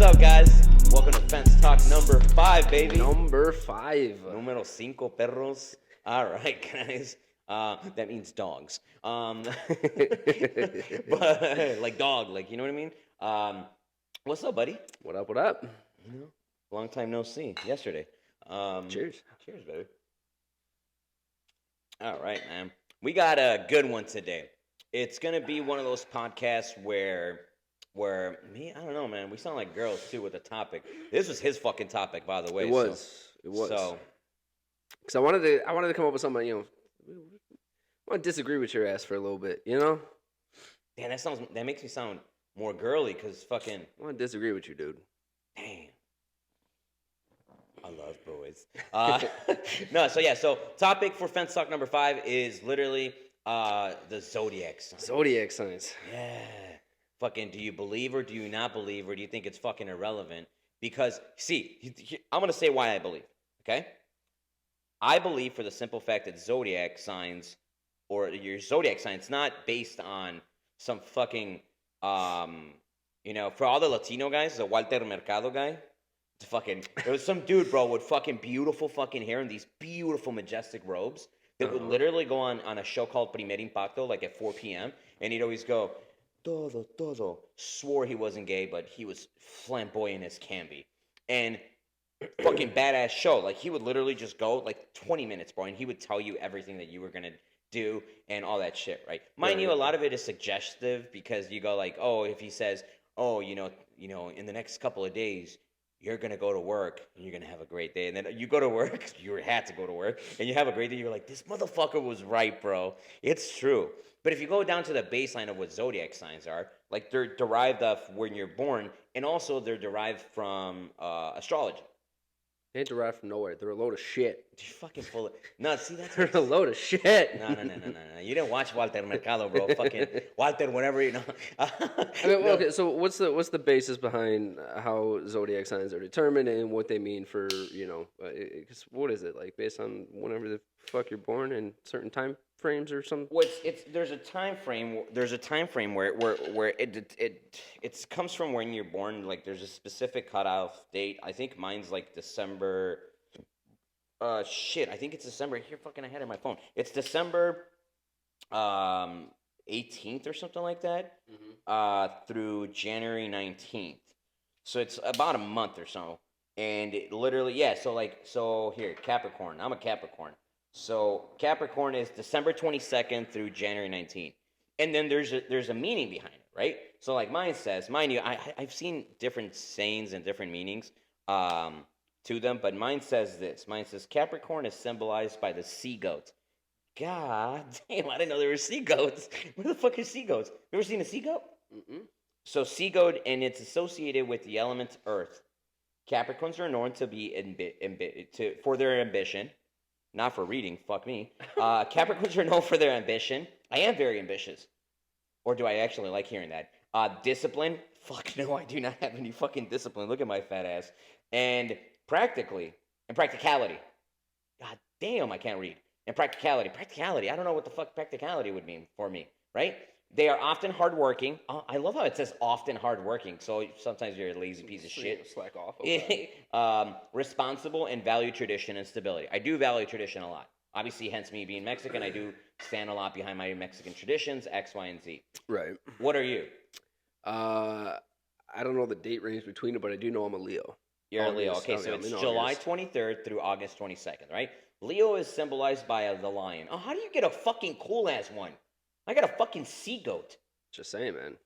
What's up, guys? Welcome to Fence Talk number 5, baby. Number 5. Número 5, perros. All right, guys. That means dogs. But like dog, like, you know what I mean? What's up, buddy? What up, what up? You know, long time no see. Yesterday. Cheers. Cheers, baby. All right, man. We got a good one today. It's gonna be one of those podcasts where me, I don't know, man. We sound like girls too with the topic. This was his fucking topipic, by the way. It was. So, because I wanted to come up with something, I want to disagree with your ass for a little bit, damn, that makes me sound more girly, cause fucking. I want to disagree with you, dude. Damn. I love boys. So topic for Fence Talk number 5 is literally the Zodiac Signs. Zodiac Signs. Yeah. Fucking, do you believe or do you not believe, or do you think it's fucking irrelevant? Because, see, I'm going to say why I believe, okay? I believe for the simple fact that Zodiac Signs, or your Zodiac Sign, it's not based on some fucking, for all the Latino guys, the Walter Mercado guy, there was some dude, bro, with fucking beautiful fucking hair and these beautiful, majestic robes that would literally go on a show called Primer Impacto, like at 4 p.m., and he'd always go, todo. Swore he wasn't gay, but he was flamboyant as can be. And fucking badass show. Like, he would literally just go, like, 20 minutes, bro, and he would tell you everything that you were going to do and all that shit, right? Mind you, a lot of it is suggestive because you go, like, oh, if he says, oh, in the next couple of days, you're going to go to work and you're going to have a great day. And then you go to work, you had to go to work, and you have a great day. You're like, this motherfucker was right, bro. It's true. But if you go down to the baseline of what Zodiac Signs are, like, they're derived of when you're born, and also they're derived from astrology. They ain't derived from nowhere. They're a load of shit. You're fucking full of... No, see, that's... They're a load of shit. No. You didn't watch Walter Mercado, bro. Fucking Walter, whatever, Okay, so what's the basis behind how Zodiac Signs are determined and what they mean for, because what is it, like, based on whenever the fuck you're born in certain time frames or something? There's a time frame where it comes from when you're born. Like, there's a specific cutoff date. I think mine's like December. I think it's December. Here, fucking, I had it on my phone. It's December 18th or something like that. Through January 19th. So it's about a month or so. And it literally, yeah. So here, Capricorn. I'm a Capricorn. So Capricorn is December 22nd through January 19th. And then there's a meaning behind it, right? So like mine says, mind you, I've seen different sayings and different meanings to them, but mine says this. Mine says Capricorn is symbolized by the sea goat. God damn, I didn't know there were sea goats. Where the fuck is sea goats? You ever seen a sea goat? Mm-mm. So sea goat, and it's associated with the element earth. Capricorns are known to be for their ambition. Not for reading, fuck me. Capricorns are known for their ambition. I am very ambitious. Or do I actually like hearing that? Discipline? Fuck no, I do not have any fucking discipline. Look at my fat ass. And practicality. God damn, I can't read. And practicality. I don't know what the fuck practicality would mean for me, right? They are often hardworking. I love how it says often hardworking. So sometimes you're a lazy piece of shit. Slack off. Okay. Responsible and value tradition and stability. I do value tradition a lot. Obviously, hence me being Mexican, I do stand a lot behind my Mexican traditions, X, Y, and Z. Right. What are you? I don't know the date range between it, but I do know I'm a Leo. You're a Leo. Okay, so it's July 23rd through August 22nd, right? Leo is symbolized by the lion. Oh, how do you get a fucking cool-ass one? I got a fucking sea goat. Just saying, man.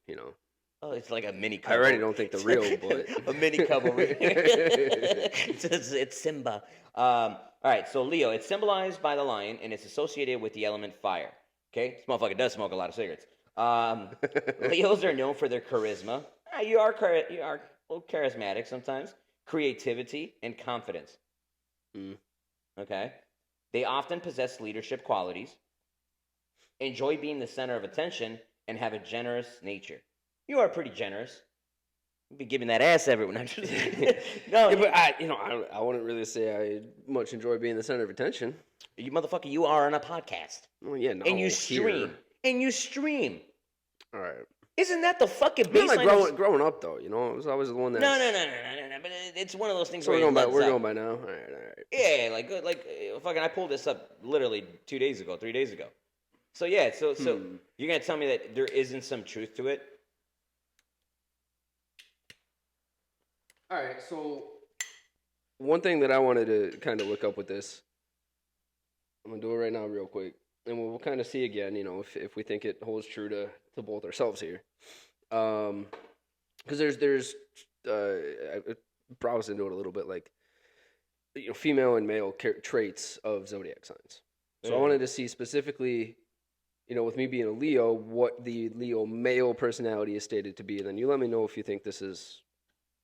Oh, it's like a mini cub. I already don't think the real, but a mini cub over here. it's Simba. All right, so Leo, it's symbolized by the lion, and it's associated with the element fire. Okay, this motherfucker does smoke a lot of cigarettes. Leos are known for their charisma. You are a little charismatic sometimes. Creativity and confidence. Okay, they often possess leadership qualities. Enjoy being the center of attention, and have a generous nature. You are pretty generous. You'll be giving that ass everyone. I'm just no, yeah, but I wouldn't really say I much enjoy being the center of attention. You motherfucker, you are on a podcast. Well, yeah, no. And you stream. All right. Isn't that the fucking I mean, like baseline? growing up though, you know, it was always the one that. No. But it's one of those things So where we're it going lets by up. now. All right. Yeah, fucking. I pulled this up literally 2 days ago, 3 days ago. So yeah, so you're gonna tell me that there isn't some truth to it? All right. So one thing that I wanted to kind of look up with this, I'm gonna do it right now, real quick, and we'll kind of see again, you know, if we think it holds true to both ourselves here, because there's I browsed into it a little bit, like, you know, female and male traits of zodiac signs. So I wanted to see specifically, you know, with me being a Leo, what the Leo male personality is stated to be, and then you let me know if you think this is.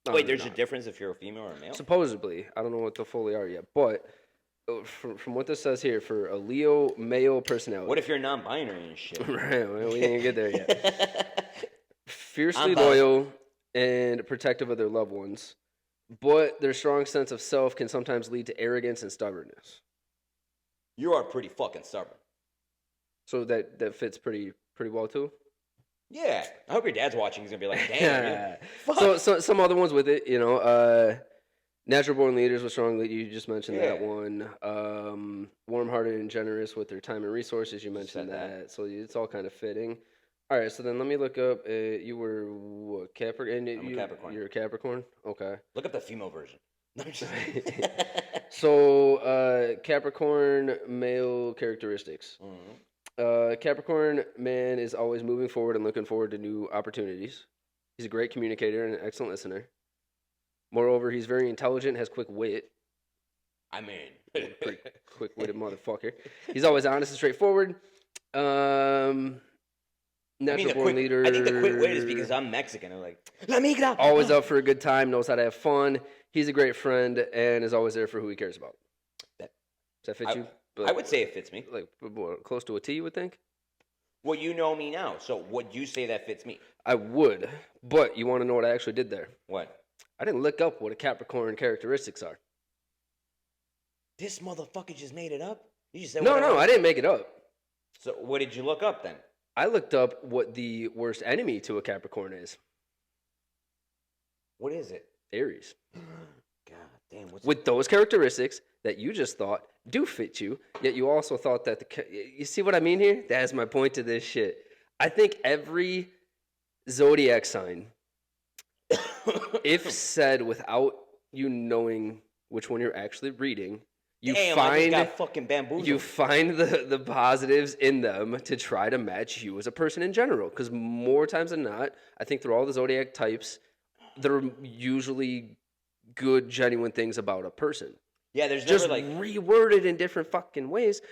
Wait, there's a difference if you're a female or a male? Supposedly, I don't know what the fully are yet, but from what this says here, for a Leo male personality. What if you're non-binary and shit? Right, well, we didn't get there yet. Fiercely loyal and protective of their loved ones, but their strong sense of self can sometimes lead to arrogance and stubbornness. You are pretty fucking stubborn. So that fits pretty well too. Yeah, I hope your dad's watching. He's gonna be like, "Damn." So some other ones with it, you know, natural born leaders with strong. You just mentioned that one. Warm-hearted and generous with their time and resources. You mentioned that. So it's all kind of fitting. All right, so then let me look up. You were what, Capricorn? I'm a Capricorn. You're a Capricorn. Okay. Look up the female version. So Capricorn male characteristics. Mm-hmm. Capricorn man is always moving forward and looking forward to new opportunities. He's a great communicator and an excellent listener. Moreover, he's very intelligent, has quick wit. I mean, pretty quick-witted motherfucker. He's always honest and straightforward. Natural born leader. I think the quick wit is because I'm Mexican. I'm like, la migra. Always up for a good time, knows how to have fun. He's a great friend and is always there for who he cares about. Does that fit you? I would say it fits me. Like close to a T, you would think? Well, you know me now, so would you say that fits me? I would, but you want to know what I actually did there? What? I didn't look up what a Capricorn characteristics are. This motherfucker just made it up? You just said No, I didn't make it up. So what did you look up then? I looked up what the worst enemy to a Capricorn is. What is it? Aries. God damn. With those characteristics that you just thought do fit you, yet you also thought that you see what I mean here? That's my point to this shit. I think every zodiac sign, if said without you knowing which one you're actually reading, you find I just got fucking bamboozled. You find the positives in them to try to match you as a person in general. Because more times than not, I think through all the zodiac types, there are usually good, genuine things about a person. Yeah, there's just never reworded in different fucking ways.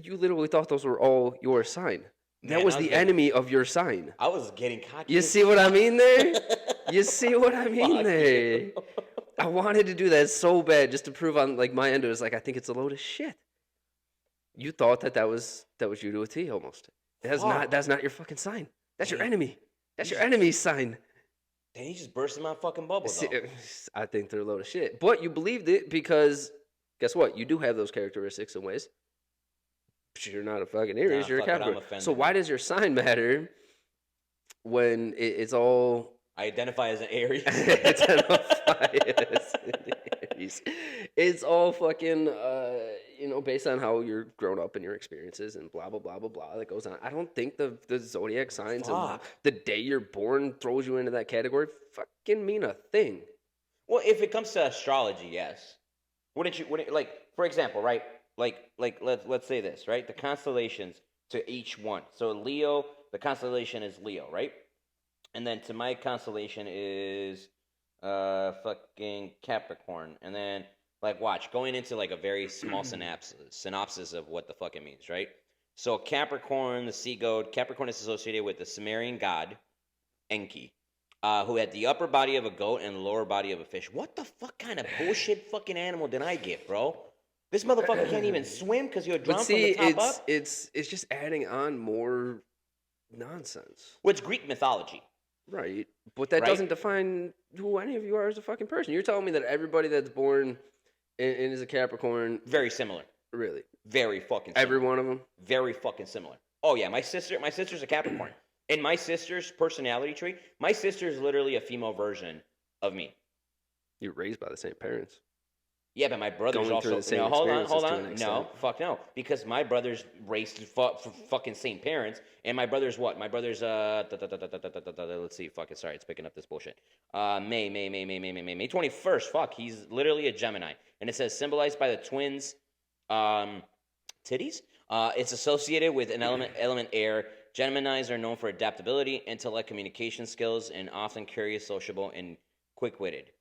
You literally thought those were all your sign. That was the enemy of your sign. I was getting cocky. You see what I mean there? You see what I mean there? I wanted to do that so bad just to prove on like my end. It was like, I think it's a load of shit. You thought that was you to a T almost. That's not your fucking sign. That's your enemy. That's your enemy's sign. Then he just burst in my fucking bubble, though. I think they're a load of shit. But you believed it because, guess what? You do have those characteristics in ways. But you're not a fucking Aries. You're a Capricorn. So why does your sign matter when it's all... I identify as an Aries. It's all fucking, based on how you're grown up and your experiences and blah, blah, blah, blah, blah that goes on. I don't think the zodiac signs and the day you're born throws you into that category fucking mean a thing. Well, if it comes to astrology, yes. Wouldn't for example, right? Let's say this, right? The constellations to each one. So Leo, the constellation is Leo, right? And then to my constellation is fucking Capricorn. And then watch, going into a very small synopsis of what the fuck it means, right? So Capricorn, the sea goat, Capricorn is associated with the Sumerian god Enki, who had the upper body of a goat and the lower body of a fish. What the fuck kind of bullshit fucking animal did I get, bro? This motherfucker can't even swim because you're drowned from the top up? It's just adding on more nonsense. Well, it's Greek mythology. Right, but that doesn't define who any of you are as a fucking person. You're telling me that everybody that's born and is a Capricorn... Very similar. Really? Very fucking similar. Every one of them? Very fucking similar. Oh, yeah, my sister's a Capricorn. And my sister's personality trait, my sister is literally a female version of me. You're raised by the same parents. Yeah, but my brother's Going through also the same no. Hold on, experiences to an no, extent. fuck no, because my brother's raised fucking same parents, and my brother's what? My brother's let's see, fuck it, sorry, it's picking up this bullshit. May 21st. Fuck, he's literally a Gemini, and it says symbolized by the twins, titties. It's associated with an element air. Geminis are known for adaptability, intellect, communication skills, and often curious, sociable, and quick-witted.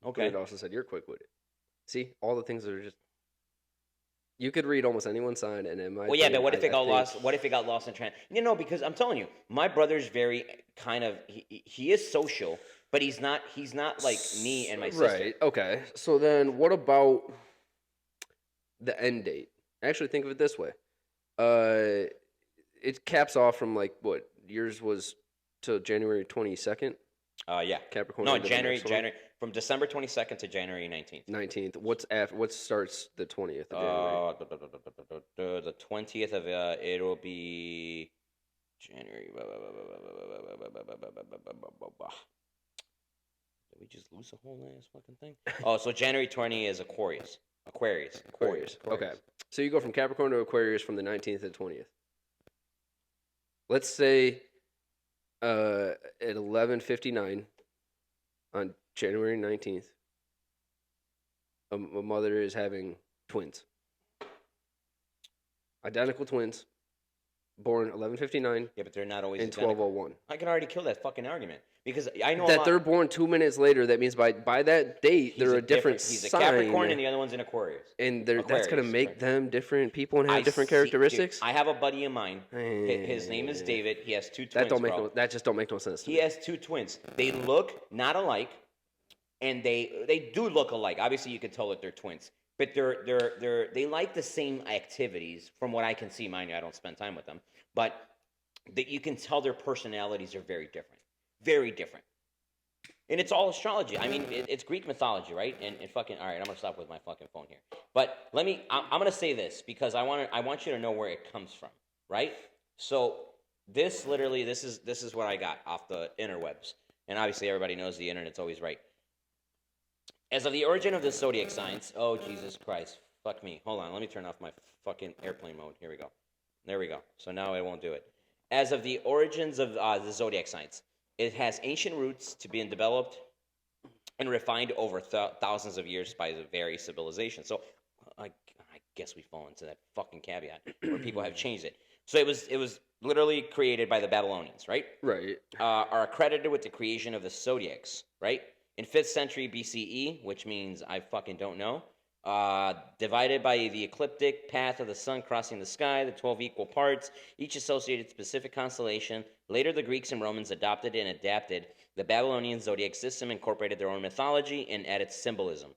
Okay. But it also said you're quick-witted. See, all the things that are just. You could read almost anyone's sign, and it might. Well, yeah, but what if it got lost? What if it got lost in trans? You know, because I'm telling you, my brother's very kind of. He is social, but he's not. He's not like me and my sister. Right. Okay. So then, what about the end date? Actually, think of it this way. It caps off from like what yours was till January 22nd. Yeah. Capricorn. No, January from December 22nd to January 19th. 19th. What's after? What starts the 20th of January? The 20th of it'll be January. Did we just lose the whole ass fucking thing? Oh, so January 20 is Aquarius. Okay. So you go from Capricorn to Aquarius from the 19th to the 20th. Let's say at 11:59 on January 19th, a mother is having twins. Identical twins, born 11:59 Yeah, but they're not always and identical. 12:01. I can already kill that fucking argument because I know That they're born 2 minutes later. That means by that date they're a different He's sign. a Capricorn and the other one's an Aquarius. And that's going to make correct. them different people and have different characteristics. Dude, I have a buddy of mine. His name is David. He has two twins. That just don't make no sense to me. He has two twins. They look not alike, and they do look alike. Obviously, you can tell that they're twins, but they like the same activities. From what I can see, mind you, I don't spend time with them, but that you can tell their personalities are very different, very different. And it's all astrology. I mean, it's Greek mythology, right? And fucking, all right, I'm gonna stop with my fucking phone here. But I'm gonna say this because I want you to know where it comes from, right? So this is what I got off the interwebs, and obviously everybody knows the internet's always right. As of the origin of the zodiac signs, oh Jesus Christ, fuck me. Hold on, let me turn off my fucking airplane mode. Here we go. There we go. So now it won't do it. As of the origins of the zodiac signs. It has ancient roots to being developed and refined over thousands of years by the various civilizations. So I guess we fall into that fucking caveat where people have changed it. So it was literally created by the Babylonians, right? Right. Are accredited with the creation of the zodiacs, right? In 5th century BCE, which means I fucking don't know. Divided by the ecliptic path of the sun crossing the sky, the 12 equal parts, each associated specific constellation. Later, the Greeks and Romans adopted and adapted the Babylonian zodiac system, incorporated their own mythology, and added symbolism.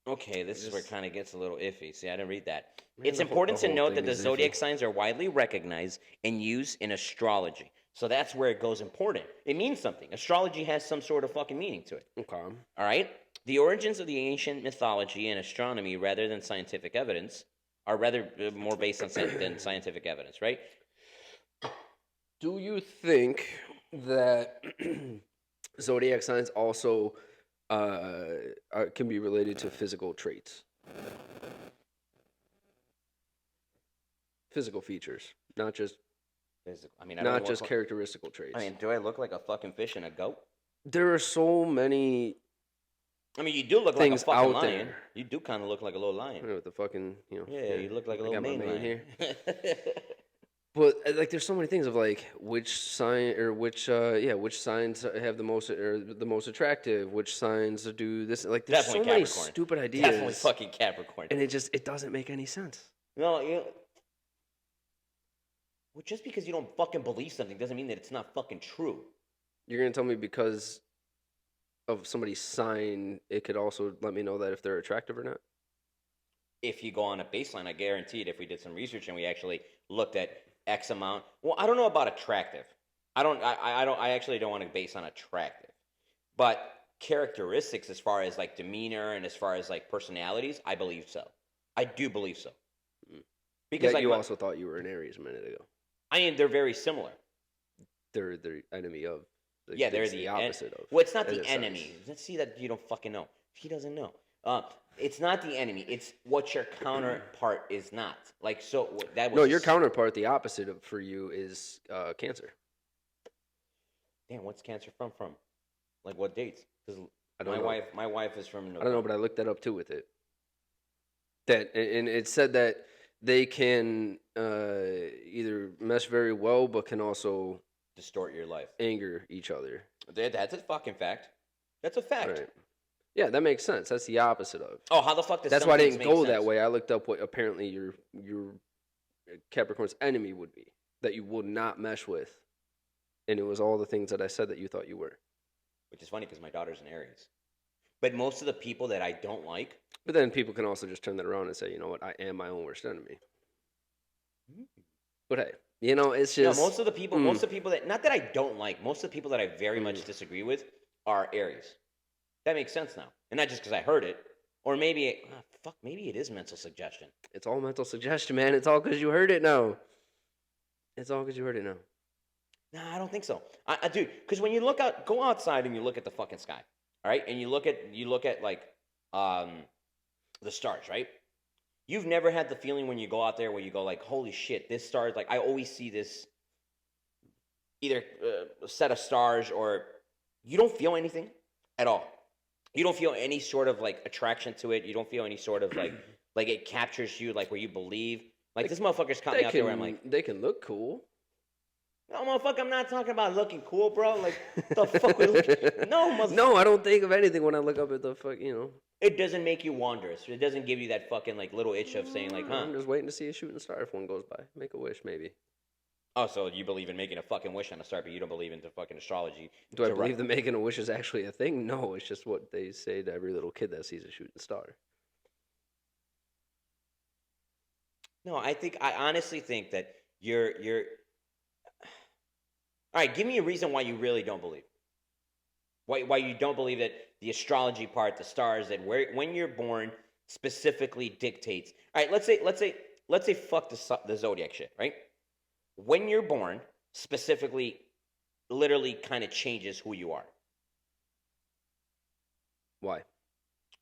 Okay, this is where it kind of gets a little iffy. See, I didn't read that. It's important to note that the zodiac signs are widely recognized and used in astrology. So that's where it goes important. It means something. Astrology has some sort of fucking meaning to it. Okay. All right? The origins of the ancient mythology and astronomy, rather than scientific evidence, are rather more based on than scientific evidence, right? Do you think that zodiac signs also can be related to physical traits? Physical features, not just not just characteristical traits. I mean, do I look like a fucking fish and a goat? There are so many. I mean, you do look like a fucking out lion. there. You do kind of look like a little lion. With the fucking, Yeah, you look like a little got my mane lion. here. But like, there's so many things of like which sign or which signs have the most attractive, which signs do this. Like, there's Definitely so many Capricorn. stupid ideas. Definitely fucking Capricorn. And it doesn't make any sense. No, well, just because you don't fucking believe something doesn't mean that it's not fucking true. You're gonna tell me because of somebody's sign, it could also let me know that if they're attractive or not? If you go on a baseline, I guarantee it, if we did some research and we actually looked at X amount. Well, I don't know about attractive. I actually don't want to base on attractive. But characteristics as far as like demeanor and as far as like personalities, I believe so. I do believe so. Because you also thought you were an Aries a minute ago. I mean, they're very similar. They're the enemy of. Yeah, they're the opposite of. Well, it's not in the a sense. enemy. Let's see that you don't fucking know. He doesn't know. It's not the enemy. It's what your counterpart is not. Like so that was. No, your counterpart, the opposite of for you is Cancer. Damn, what's Cancer from? Like what dates? Because I don't know. my wife is from. I don't know, but I looked that up too with it. That and it said that they can either mesh very well, but can also Distort your life. anger each other. That's a fucking fact. That's a fact. Right. Yeah, that makes sense. That's the opposite of. Oh, how the fuck does That's some why I things didn't make go sense? that way. I looked up what apparently your Capricorn's enemy would be that you would not mesh with, and it was all the things that I said that you thought you were. Which is funny because my daughter's an Aries. But most of the people that I don't like. But then people can also just turn that around and say, you know what, I am my own worst enemy. But hey, you know, it's just No, most of the people that not that I don't like, most of the people that I very much disagree with are Aries. That makes sense now, and not just because I heard it, or maybe maybe it is mental suggestion. It's all mental suggestion, man. It's all because you heard it now. It's all because you heard it now. Nah, I don't think so. I dude, because when you go outside and you look at the fucking sky, all right, and you look at like the stars, right? You've never had the feeling when you go out there where you go like, holy shit, this star is like, I always see this either set of stars, or you don't feel anything at all. You don't feel any sort of like attraction to it. You don't feel any sort of like it captures you, like where you believe. Like this motherfucker's caught me out there where I'm like, they can look cool. no, motherfucker, I'm not talking about looking cool, bro. Like, the fuck we looking? No, motherfucker. No, I don't think of anything when I look up at the fuck, you know. It doesn't make you wondrous. It doesn't give you that fucking like little itch of saying like, huh? I'm just waiting to see a shooting star if one goes by. Make a wish, maybe. Oh, so you believe in making a fucking wish on a star, but you don't believe into fucking astrology. Do I believe that making a wish is actually a thing? No, it's just what they say to every little kid that sees a shooting star. No, I honestly think that you're. All right, give me a reason why you really don't believe. Why you don't believe that the astrology part, the stars, that when you're born specifically dictates. All right, let's say fuck the zodiac shit, right? When you're born, specifically, literally kind of changes who you are. Why?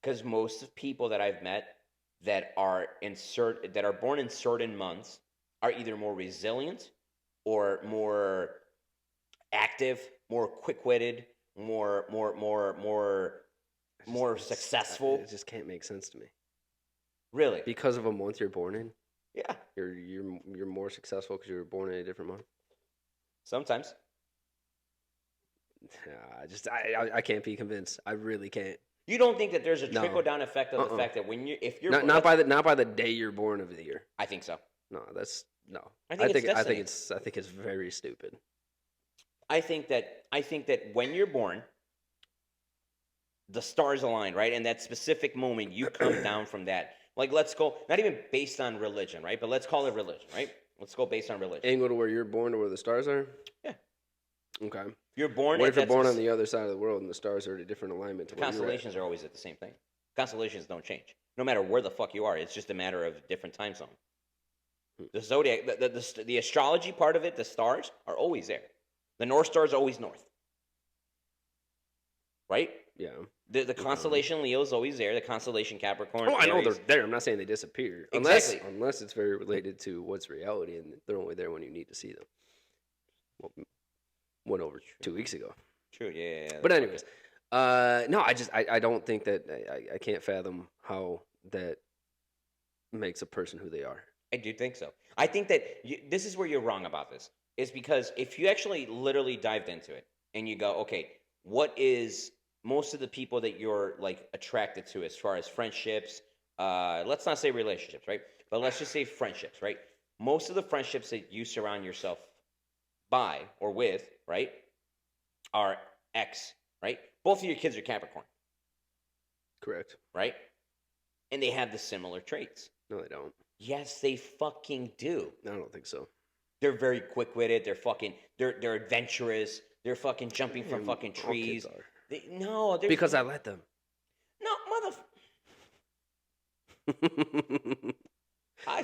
Because most of people that I've met that are born in certain months are either more resilient or more active, more quick-witted, more successful. It just can't make sense to me. Really? Because of a month you're born in? Yeah. You're more successful because you were born in a different month. Sometimes. I can't be convinced. I really can't. You don't think that there's a trickle down effect of the fact that if you're not by the day you're born of the year. I think so. No, that's no. I think it's very stupid. I think that when you're born, the stars align, right? And that specific moment you come down from that. Like, let's go, not even based on religion, right? But let's call it religion, right? Let's go based on religion. And go to where you're born to where the stars are? Yeah. Okay. You're born. What if you're born on the other side of the world and the stars are at a different alignment? To constellations are always at the same thing. Constellations don't change. No matter where the fuck you are, it's just a matter of different time zone. The zodiac, the astrology part of it, the stars are always there. The North Star is always north. Right? Yeah. The constellation Leo is always there. The constellation Capricorn. Oh, I know they're there. I'm not saying they disappear. Exactly. Unless it's very related to what's reality, and they're only there when you need to see them. Well, went over 2 weeks ago. True. Yeah. But anyways, no, I don't think that I can't fathom how that makes a person who they are. I do think so. I think that this is where you're wrong about this. Is because if you actually literally dived into it and you go, okay, what is most of the people that you're like attracted to as far as friendships, let's not say relationships, right? But let's just say friendships, right? Most of the friendships that you surround yourself by or with, right, are X, right? Both of your kids are Capricorn. Correct. Right? And they have the similar traits. No, they don't. Yes, they fucking do. I don't think so. They're very quick-witted. They're adventurous. They're fucking jumping from fucking trees. All kids are. Because I let them. No,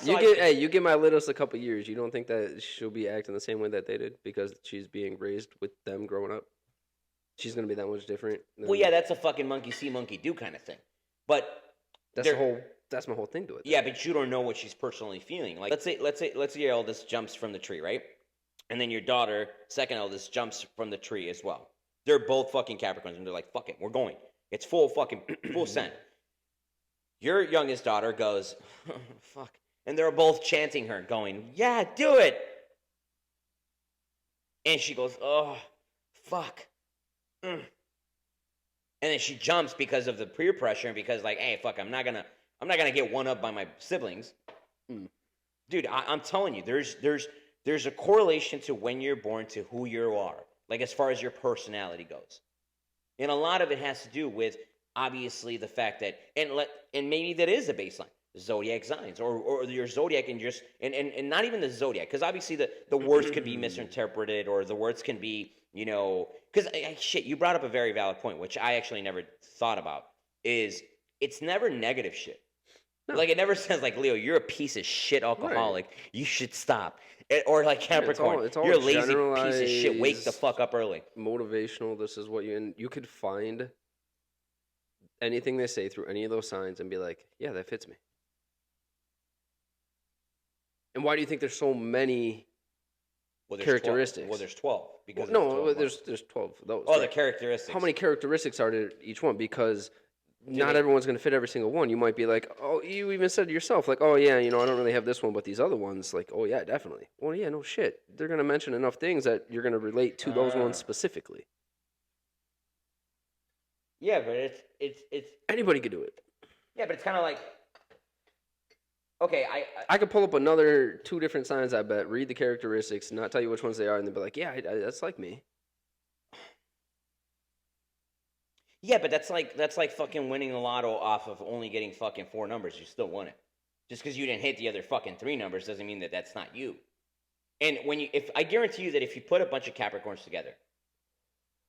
You give my littlest a couple years. You don't think that she'll be acting the same way that they did because she's being raised with them growing up? She's gonna be that much different. Well, yeah, that's a fucking monkey see, monkey do kind of thing. But that's my whole thing to it. Yeah, but you don't know what she's personally feeling. Like, let's say your eldest jumps from the tree, right? And then your daughter, second eldest, jumps from the tree as well. They're both fucking Capricorns, and they're like, "Fuck it, we're going. It's full send." Your youngest daughter goes, "Fuck," and they're both chanting her, going, "Yeah, do it." And she goes, "Oh, fuck." And then she jumps because of the peer pressure and because like, hey, fuck, I'm not gonna get one up by my siblings. Dude, I'm telling you, there's a correlation to when you're born to who you are, like as far as your personality goes, and a lot of it has to do with obviously the fact that and maybe that is a baseline. Zodiac signs or your zodiac and not even the zodiac, because obviously the words could be misinterpreted or the words can be, because shit, you brought up a very valid point, which I actually never thought about, is it's never negative shit. No. Like it never says like, Leo, you're a piece of shit alcoholic, right, you should stop. Or like Capricorn, it's all you're a lazy piece of shit, wake the fuck up early. Motivational, this is what you could find anything they say through any of those signs and be like, yeah, that fits me. And why do you think there's so many characteristics? 12. There's 12. Because there's 12 of those. Oh, right? The characteristics. How many characteristics are there each one? Because not everyone's going to fit every single one. You might be like, oh, you even said to yourself, like, oh, yeah, I don't really have this one, but these other ones, like, oh, yeah, definitely. Well, yeah, no shit. They're going to mention enough things that you're going to relate to those ones specifically. Yeah, but it's anybody could do it. Yeah, but it's kind of like, okay, I could pull up another 2 different signs, I bet, read the characteristics, not tell you which ones they are, and then be like, yeah, that's like me. Yeah, but that's like fucking winning the lotto off of only getting fucking 4 numbers. You still won it. Just because you didn't hit the other fucking 3 numbers doesn't mean that that's not you. And if I guarantee you that if you put a bunch of Capricorns together,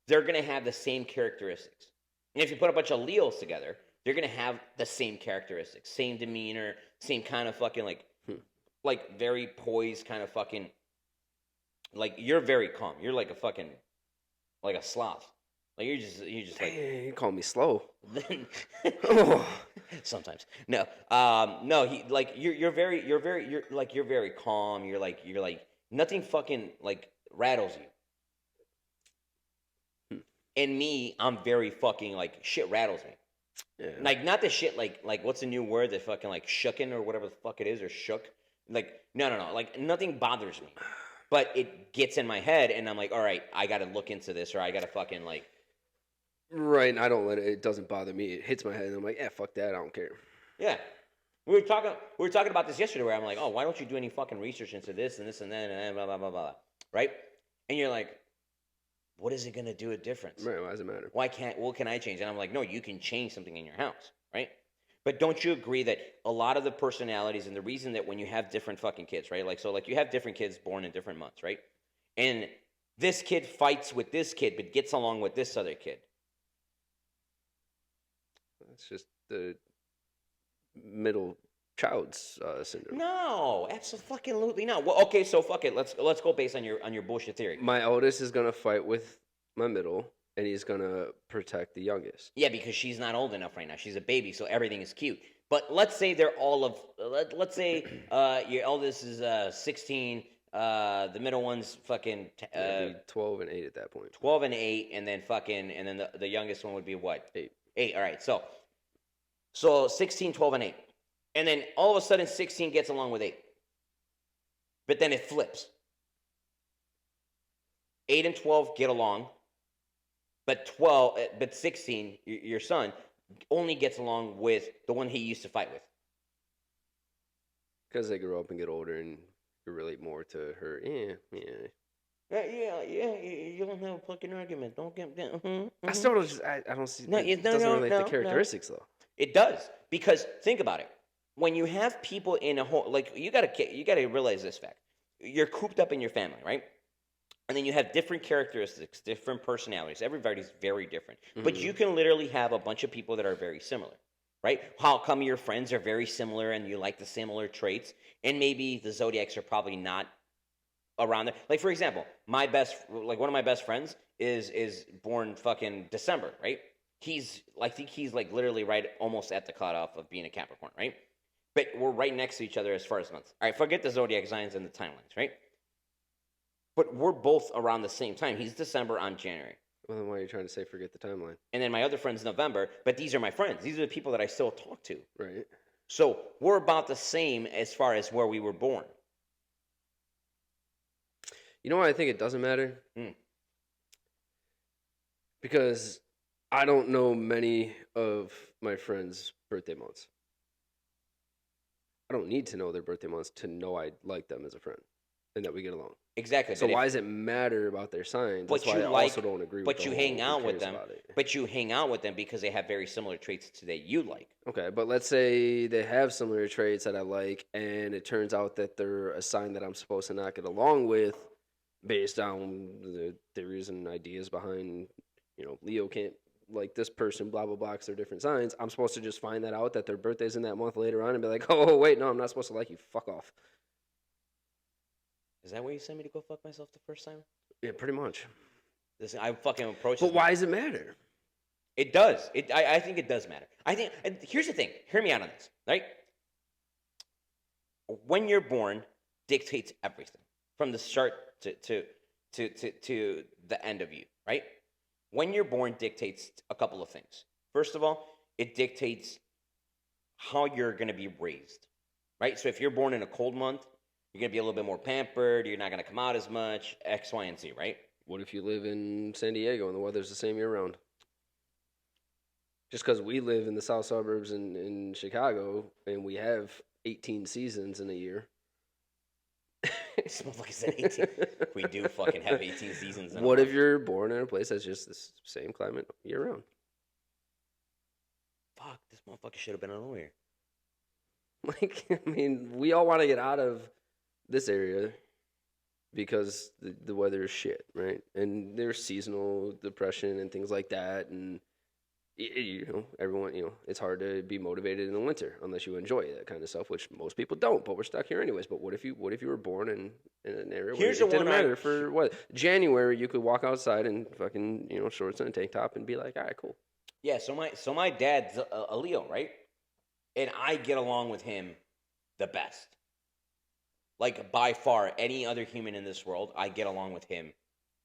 they're gonna have the same characteristics. And if you put a bunch of Leos together, they're gonna have the same characteristics, same demeanor, same kind of fucking like very poised kind of fucking. Like you're very calm. You're like a fucking, like a sloth. Like you're just like. You call me slow. Sometimes no. You're very calm. You're like nothing fucking like rattles you. And me, I'm very fucking like shit rattles me. Yeah. Like not the shit like what's the new word that fucking like shooken or whatever the fuck it is or shook. Like no. Like nothing bothers me. But it gets in my head and I'm like, all right, I gotta look into this or I gotta fucking like. Right, and I don't let it. It doesn't bother me. It hits my head, and I'm like, fuck that. I don't care. Yeah, we were talking about this yesterday, where I'm like, oh, why don't you do any fucking research into this and this and that and blah blah blah blah, right? And you're like, what is it gonna do a difference? Right? Why does it matter? What can I change? And I'm like, no, you can change something in your house, right? But don't you agree that a lot of the personalities and the reason that when you have different fucking kids, right? Like you have different kids born in different months, right? And this kid fights with this kid, but gets along with this other kid. It's just the middle child's syndrome. No, absolutely not. Well, okay, so fuck it. Let's go based on your bullshit theory. My oldest is gonna fight with my middle, and he's gonna protect the youngest. Yeah, because she's not old enough right now. She's a baby, so everything is cute. But let's say they're all of. Let's say your eldest is 16. The middle one's fucking 12 and 8 at that point. 12 and 8, and then the youngest one would be what? 8. 8. All right, so 16, 12, and 8. And then all of a sudden 16 gets along with 8. But then it flips. 8 and 12 get along. But 16, your son, only gets along with the one he used to fight with. Because they grow up and get older and you relate more to her. Yeah. Yeah, you don't have a fucking argument. Don't get. I still don't. I don't see. It doesn't relate to characteristics though. It does, because think about it. When you have people in a whole, like you gotta realize this fact. You're cooped up in your family, right? And then you have different characteristics, different personalities. Everybody's very different, but you can literally have a bunch of people that are very similar, right? How come your friends are very similar and you like the similar traits, and maybe the zodiacs are probably not around there. Like for example, one of my best friends is born fucking December, right? I think he's like literally right almost at the cutoff of being a Capricorn, right? But we're right next to each other as far as months. All right, forget the zodiac signs and the timelines, right? But we're both around the same time. He's December, I'm January. Well, then why are you trying to say forget the timeline? And then my other friend's November, but these are my friends. These are the people that I still talk to. Right. So we're about the same as far as where we were born. You know why I think it doesn't matter? Because I don't know many of my friends' birthday months. I don't need to know their birthday months to know I like them as a friend and that we get along. Exactly. So why does it matter about their signs? That's why I also don't agree with But you hang out with them. But you hang out with them because they have very similar traits to that you like. Okay, but let's say they have similar traits that I like, and it turns out that they're a sign that I'm supposed to not get along with based on the theories and ideas behind, Leo can't like this person, blah, blah, blah, because they're different signs. I'm supposed to just find that out, that their birthday's in that month later on, and be like, oh, wait, no, I'm not supposed to like you. Fuck off. Is that where you sent me to go fuck myself the first time? Yeah, pretty much. I fucking approached. But why does it matter? It does. I think it does matter. I think. And here's the thing. Hear me out on this. Right. When you're born, dictates everything from the start to the end of you. Right. When you're born, dictates a couple of things. First of all, it dictates how you're going to be raised. Right. So if you're born in a cold month, you're going to be a little bit more pampered. You're not going to come out as much, X, Y, and Z, right? What if you live in San Diego and the weather's the same year-round? Just because we live in the south suburbs in Chicago and we have 18 seasons in a year. This motherfucker said 18. We do fucking have 18 seasons in What if you're born in a place that's just the same climate year-round? Fuck, this motherfucker should have been a lawyer. We all want to get out of this area because the weather is shit, right? And there's seasonal depression and things like that, and everyone, it's hard to be motivated in the winter unless you enjoy that kind of stuff, which most people don't. But we're stuck here anyways. But what if you were born in an area where it didn't matter for what January? You could walk outside in fucking shorts and a tank top and be like, all right, cool. Yeah. So my dad's a Leo, right? And I get along with him the best. Like, by far, any other human in this world, I get along with him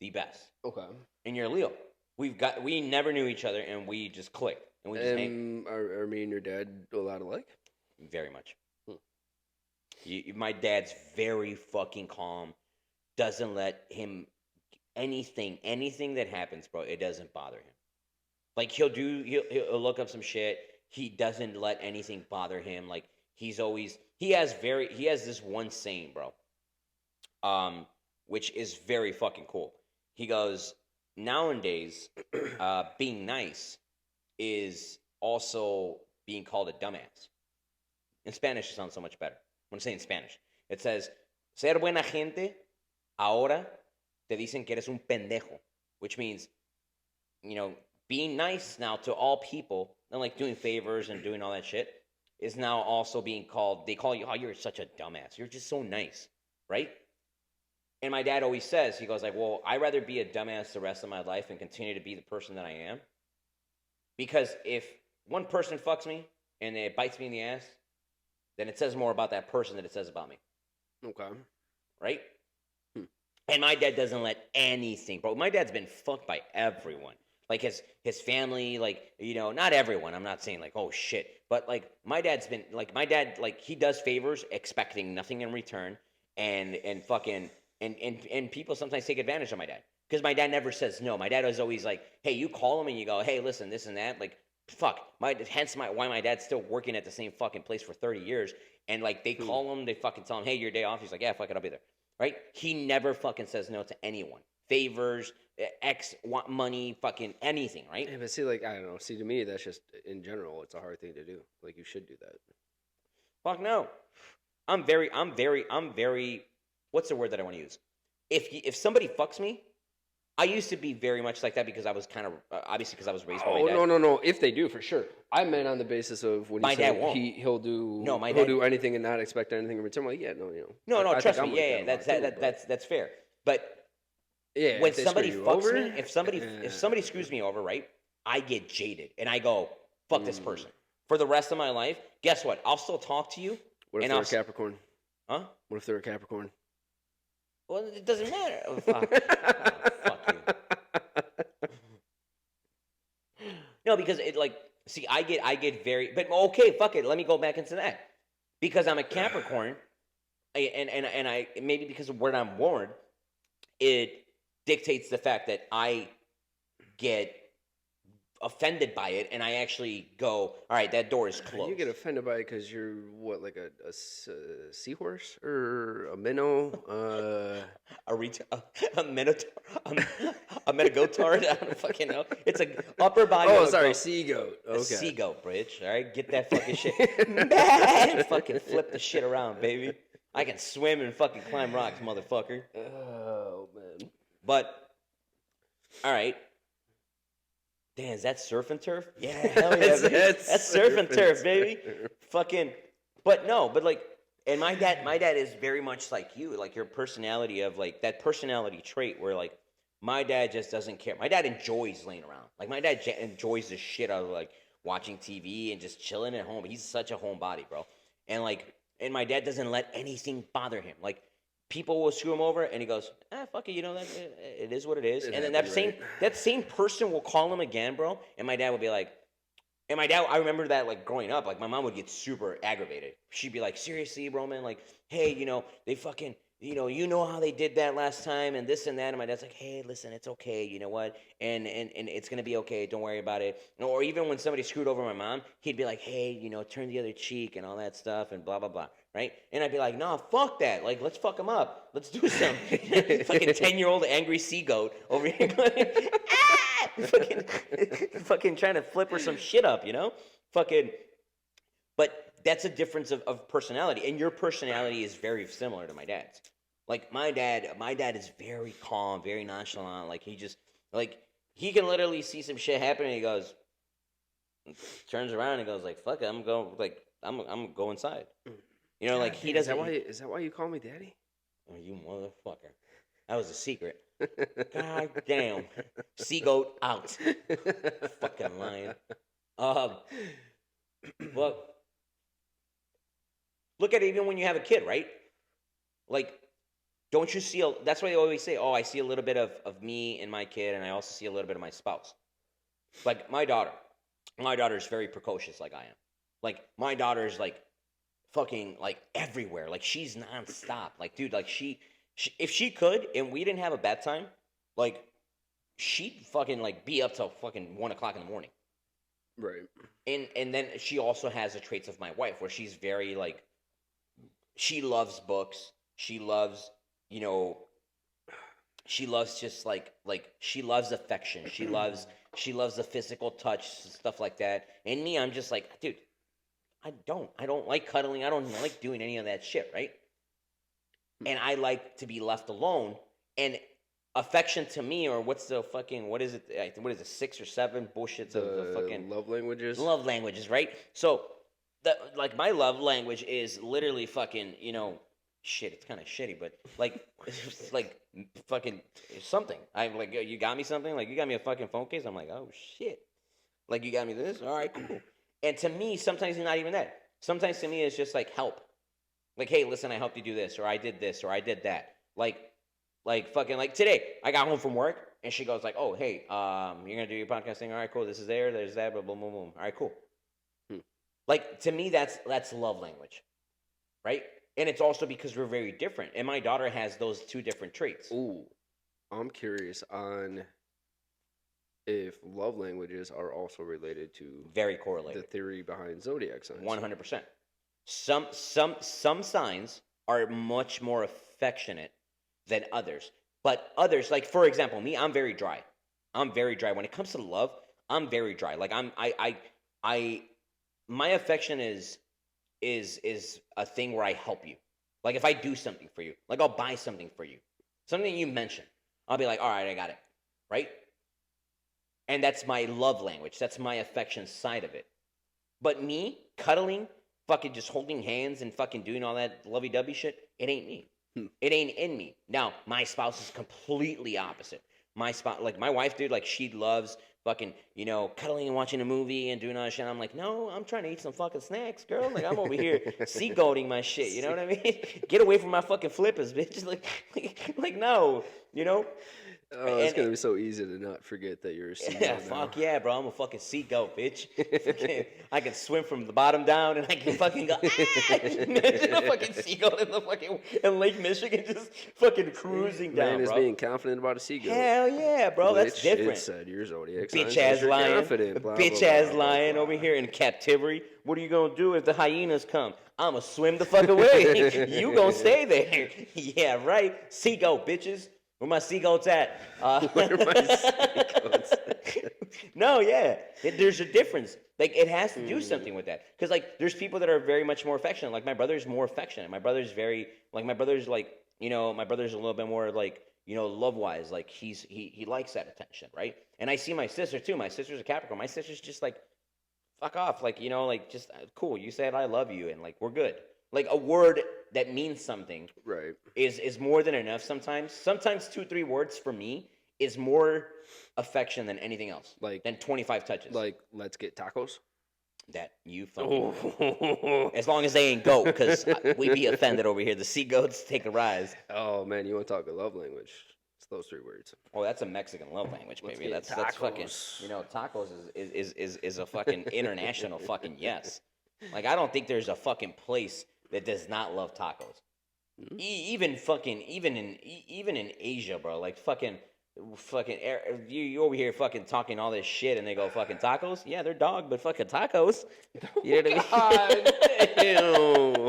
the best. Okay. And you're Leo. We never knew each other, and we just clicked. And we just hang. Are me and your dad a lot alike? Very much. My dad's very fucking calm. Doesn't let him anything that happens, bro. It doesn't bother him. Like he'll look up some shit. He doesn't let anything bother him. Like he has this one saying, bro. Which is very fucking cool. He goes, nowadays, being nice is also being called a dumbass. In Spanish, it sounds so much better. I'm going to say in Spanish. It says, ser buena gente, ahora te dicen que eres un pendejo. Which means, being nice now to all people, and like doing favors and doing all that shit, is now also being called, they call you, oh, you're such a dumbass. You're just so nice, right? And my dad always says, he goes like, well, I'd rather be a dumbass the rest of my life and continue to be the person that I am. Because if one person fucks me and it bites me in the ass, then it says more about that person than it says about me. Okay. Right? And my dad doesn't let anything, bro. My dad's been fucked by everyone. Like his family, like, not everyone. I'm not saying like, oh shit. But like my dad, he does favors expecting nothing in return. And fucking and people sometimes take advantage of my dad. Because my dad never says no. My dad is always like, hey, you call him and you go, hey, listen, this and that. Like, fuck. Why my dad's still working at the same fucking place for 30 years. And like they call him, they fucking tell him, hey, your day off. He's like, yeah, fuck it, I'll be there. Right? He never fucking says no to anyone. Favors, want money, fucking anything, right? Yeah, but see, like, I don't know. See, to me, that's just, in general, it's a hard thing to do. Like, you should do that. Fuck no. I'm very, what's the word that I want to use? If somebody fucks me, I used to be very much like that because I was kind of obviously because I was raised by my Oh dad. no! If they do, for sure. I meant on the basis of when My he dad said won't. he'll do No, my he'll dad. do anything and not expect anything in return. Well, yeah, no, No, I trust think me. I'm like Yeah, that a lot too, but that's fair. But yeah, when if they screw somebody you fucks over, me, if somebody screws me over, right? I get jaded and I go, fuck this person for the rest of my life. Guess what? I'll still talk to you. what if And they're I'll a Capricorn? huh? What if they're a Capricorn? Well, it doesn't matter. Oh, fuck. Oh, fuck you. No, because it like see, I get very, but okay, fuck it. Let me go back into that because I'm a Capricorn, and I maybe because of where I'm born, it dictates the fact that I get offended by it, and I actually go, all right, that door is closed. You get offended by it because you're what, like a seahorse or a minnow? A minotaur, a metagotar. I don't fucking know. It's a upper body. Oh, of a sorry, goat. sea goat. A Okay. sea goat, bridge. All right, get that fucking shit. Man, fucking flip the shit around, baby. I can swim and fucking climb rocks, motherfucker. Oh man. But all right. Damn, is that surf and turf? Yeah, hell yeah, baby. That's surf and turf, baby. Fucking, but no, but like, and my dad is very much like you, like your personality of like that personality trait where like my dad just doesn't care. My dad enjoys laying around. Like my dad enjoys the shit out of like watching TV and just chilling at home. He's such a homebody, bro. And like, and my dad doesn't let anything bother him. Like people will screw him over, and he goes, fuck it, that it is what it is. And then that same person will call him again, bro. And my dad would be like, and my dad, I remember that like growing up, like my mom would get super aggravated. She'd be like, seriously, bro, man, like, hey, they fucking, you know how they did that last time and this and that. And my dad's like, hey, listen, it's okay, you know what? And it's gonna be okay. Don't worry about it. Or even when somebody screwed over my mom, he'd be like, hey, turn the other cheek and all that stuff and blah blah blah. Right? And I'd be like, nah, fuck that. Like, let's fuck him up. Let's do some fucking 10-year-old angry sea goat over here going, fucking trying to flip her some shit up, Fucking, but that's a difference of personality. And your personality is very similar to my dad's. Like, my dad is very calm, very nonchalant. Like, he can literally see some shit happen and he goes, turns around and goes, like, fuck it, I'm going to go inside. Like he doesn't. Is that why you call me daddy? Oh, you motherfucker! That was a secret. God damn, sea goat out. Fucking lying. But look at it even when you have a kid, right? Like, don't you see? That's why they always say, "Oh, I see a little bit of me in my kid, and I also see a little bit of my spouse." Like my daughter. My daughter is very precocious, like I am. Like my daughter is like fucking like everywhere. Like she's nonstop. Like dude, like she if she could and we didn't have a bedtime, like she'd fucking like be up till fucking 1 o'clock in the morning. Right. And then she also has the traits of my wife where she's very like she loves books. She loves, she loves just like she loves affection. She loves the physical touch, stuff like that. And me, I'm just like, dude, I don't like cuddling. I don't like doing any of that shit, right? And I like to be left alone. And affection to me, or what's the fucking, what is it? What is it, 6 or 7 bullshits of the fucking love languages? Love languages, right? So, like my love language is literally fucking, shit. It's kind of shitty, but like, it's like fucking something. I'm like, you got me something? Like, you got me a fucking phone case? I'm like, oh shit. Like, you got me this? All right, cool. And to me, sometimes it's not even that. Sometimes to me, it's just like help. Like, hey, listen, I helped you do this, or I did this, or I did that. Like fucking, like today, I got home from work, and she goes like, oh, hey, you're gonna do your podcast thing. All right, cool. This is there's that, boom, boom, boom, boom. All right, cool. Like to me, that's love language, right? And it's also because we're very different. And my daughter has those 2 different traits. Ooh, I'm curious on if love languages are also related to Very correlated. the theory behind zodiac signs. 100%. Some signs are much more affectionate than others. But others, like for example, me, I'm very dry. I'm very dry. When it comes to love, I'm very dry. Like my affection is a thing where I help you. Like if I do something for you, like I'll buy something for you. Something you mentioned. I'll be like, all right, I got it. right? And that's my love language. That's my affection side of it. But me cuddling, fucking just holding hands and fucking doing all that lovey-dovey shit, it ain't me. It ain't in me. Now, my spouse is completely opposite. My spouse, like my wife, dude, like she loves fucking, cuddling and watching a movie and doing all that shit. I'm like, no, I'm trying to eat some fucking snacks, girl. Like I'm over here seagoating my shit. You know what I mean? Get away from my fucking flippers, bitch. Like no, Oh, it's gonna be so easy to not forget that you're a seagull. Yeah, fuck yeah, bro. I'm a fucking seagull, bitch. I can swim from the bottom down, and I can fucking go. Imagine a fucking seagull in Lake Michigan, just fucking cruising down, Man is bro. being confident about a seagull. Hell yeah, bro. That's different. It said your zodiac sign Bitch says ass you're lion, confident, blah, bitch blah, ass blah, blah, lion blah. over here in captivity. What are you gonna do if the hyenas come? I'ma swim the fuck away. You gonna stay there? Yeah, right. Seagull, bitches. Where my seagulls at? Where my seagulls at? No, yeah. There's a difference. Like, it has to do something with that. Because, like, there's people that are very much more affectionate. Like, my brother's more affectionate. My brother's my brother's, my brother's a little bit more, love-wise. Like, he likes that attention, right? And I see my sister, too. My sister's a Capricorn. My sister's just, like, fuck off. Like, just, cool. You said I love you, and, like, we're good. Like, a word that means something Right. is more than enough sometimes. Sometimes 2-3 words for me is more affection than anything else. Than 25 touches. Like, let's get tacos. That you fucking... As long as they ain't goat, because we be offended over here. The sea goats take a rise. Oh, man, you want to talk a love language. It's those 3 words. Oh, that's a Mexican love language, baby. Let's That's get fucking... tacos is a fucking international fucking yes. Like, I don't think there's a fucking place that does not love tacos. Even in Asia, bro. Like you over here fucking talking all this shit, and they go fucking tacos. Yeah, they're dog, but fucking tacos. You know what I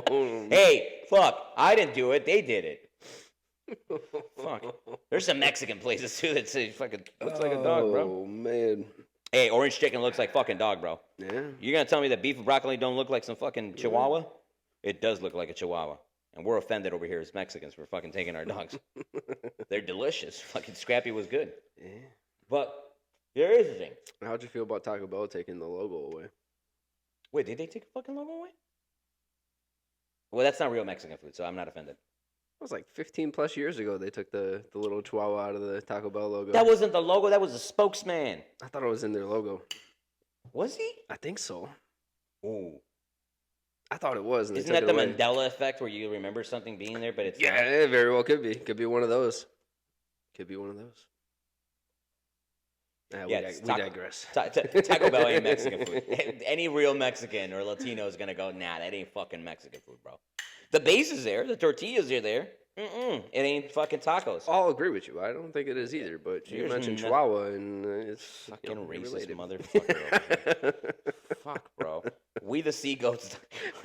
mean? Hey, fuck! I didn't do it. They did it. Fuck. There's some Mexican places too that say fucking looks like a dog, bro. Oh man. Hey, orange chicken looks like fucking dog, bro. Yeah. You're gonna tell me that beef and broccoli don't look like some fucking Chihuahua? It does look like a Chihuahua. And we're offended over here as Mexicans for fucking taking our dogs. They're delicious. Fucking Scrappy was good. Yeah. But here is the thing. How'd you feel about Taco Bell taking the logo away? Wait, did they take the fucking logo away? Well, that's not real Mexican food, so I'm not offended. It was like 15 plus years ago they took the little Chihuahua out of the Taco Bell logo. That wasn't the logo. That was the spokesman. I thought it was in their logo. Was he? I think so. Ooh. I thought it was. And Isn't that the Mandela effect where you remember something being there, but it's yeah, not? it very well could be. Could be one of those. Could be one of those. We digress. Taco Bell ain't Mexican food. Any real Mexican or Latino is gonna go, nah, that ain't fucking Mexican food, bro. The base is there, the tortillas are there. It ain't fucking tacos. I'll agree with you. I don't think it is either. But you mentioned Chihuahua, and it's fucking racist related. Motherfucker. Fuck, bro. We the sea goats.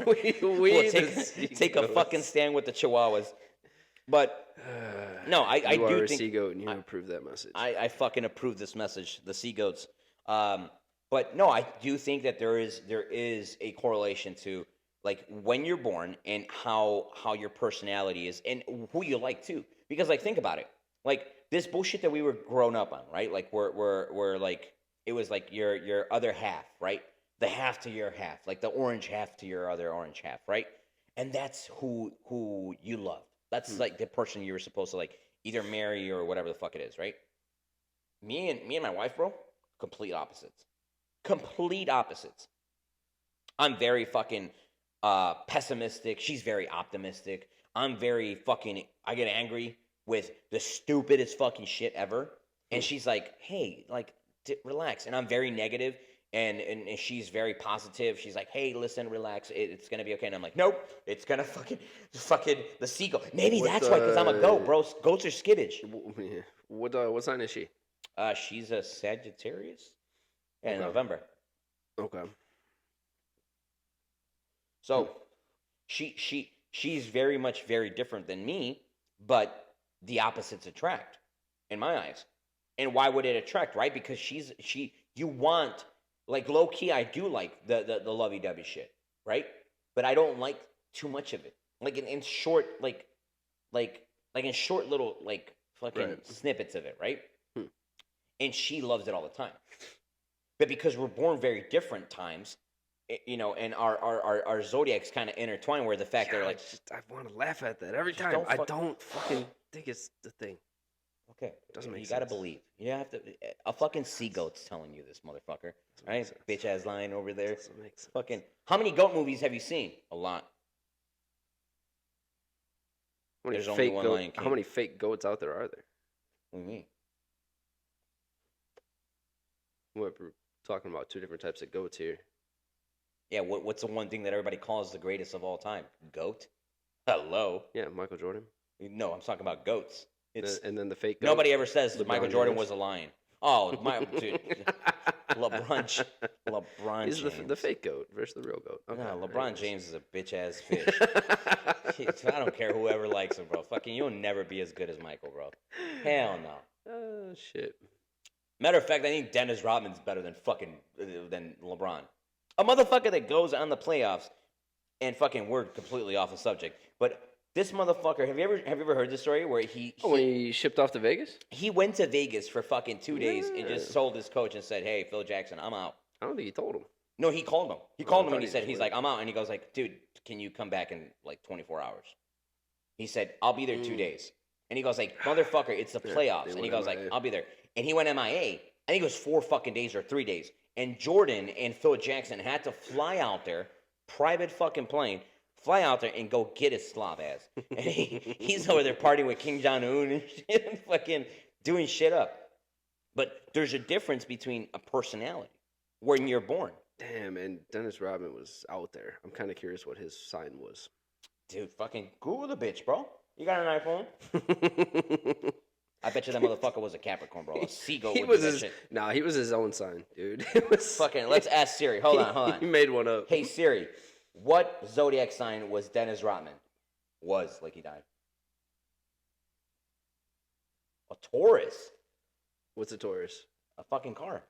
we we'll take a fucking stand with the Chihuahuas. But no, I you are do a think sea goat, and you approve that message. I fucking approve this message, the sea goats. But no, I do think that there is a correlation to like when you're born and how your personality is and who you like too. Because like think about it, like this bullshit that we were grown up on, right? Like we're like it was like your other half, right? The half to your half, like the orange half to your other orange half, right? And that's who you love. That's like the person you were supposed to like either marry or whatever the fuck it is, right? Me and my wife, bro, complete opposites. Complete opposites. I'm very fucking pessimistic. She's very optimistic. I'm very fucking, I get angry with the stupidest fucking shit ever. And she's like, hey, like, relax. And I'm very negative, and she's very positive. She's like, hey, listen, relax. It's going to be okay. And I'm like, nope, it's going to fucking the seagull. Maybe that's why, because I'm a goat, bro. Goats are skittish. What sign is she? She's a Sagittarius. Yeah, in November. Okay. So she's very much very different than me, but the opposites attract in my eyes. And why would it attract, right? Because you want, like, low key, I do like the lovey-dovey shit, right? But I don't like too much of it. Like in short, like in short little like fucking snippets of it, right? and she loves it all the time. But because we're born very different times, and our zodiacs kind of intertwine, where the fact they're like, I want to laugh at that every time. I don't fucking think it's the thing. Okay, doesn't make sense. You gotta believe. You have to. A fucking sea goat's telling you this, motherfucker. Right, bitch ass line over there. Doesn't make sense. Fucking. How many goat movies have you seen? A lot. There's only one Lion King. How many fake goats out there are there? What do you mean? We're talking about two different types of goats here. Yeah, what's the one thing that everybody calls the greatest of all time? Goat? Hello? Yeah, Michael Jordan. No, I'm talking about goats. And then the fake goat. Nobody ever says Michael Jordan was a lion. Oh, dude. LeBron He's James. the fake goat versus the real goat. Okay. No, LeBron James is a bitch-ass fish. I don't care whoever likes him, bro. Fucking, you'll never be as good as Michael, bro. Hell no. Oh, shit. Matter of fact, I think Dennis Rodman's better than LeBron. A motherfucker that goes on the playoffs, and fucking, we're completely off the subject, but this motherfucker, have you ever heard this story where when he shipped off to Vegas? He went to Vegas for fucking 2 days and just told his coach and said, "Hey, Phil Jackson, I'm out." I don't think he told him. No, he called him. He called him and he said, he's like, "I'm out." And he goes like, "Dude, can you come back in like 24 hours?" He said, "I'll be there 2 days." And he goes like, "Motherfucker, it's the playoffs." And he goes like, "I'll be there." And he went MIA. I think it was 4 fucking days or 3 days. And Jordan and Phil Jackson had to fly out there, private fucking plane, fly out there and go get his slob ass. And he's over there partying with Kim Jong-un and shit, and fucking doing shit up. But there's a difference between a personality when you're born. Damn, and Dennis Rodman was out there. I'm kind of curious what his sign was. Dude, fucking Google the bitch, bro. You got an iPhone? I bet you that motherfucker was a Capricorn, bro. A seagull would do that shit. Nah, he was his own sign, dude. It was fucking. Let's ask Siri. Hold on. He made one up. Hey Siri, what zodiac sign was Dennis Rodman? Was like he died. A Taurus. What's a Taurus? A fucking car.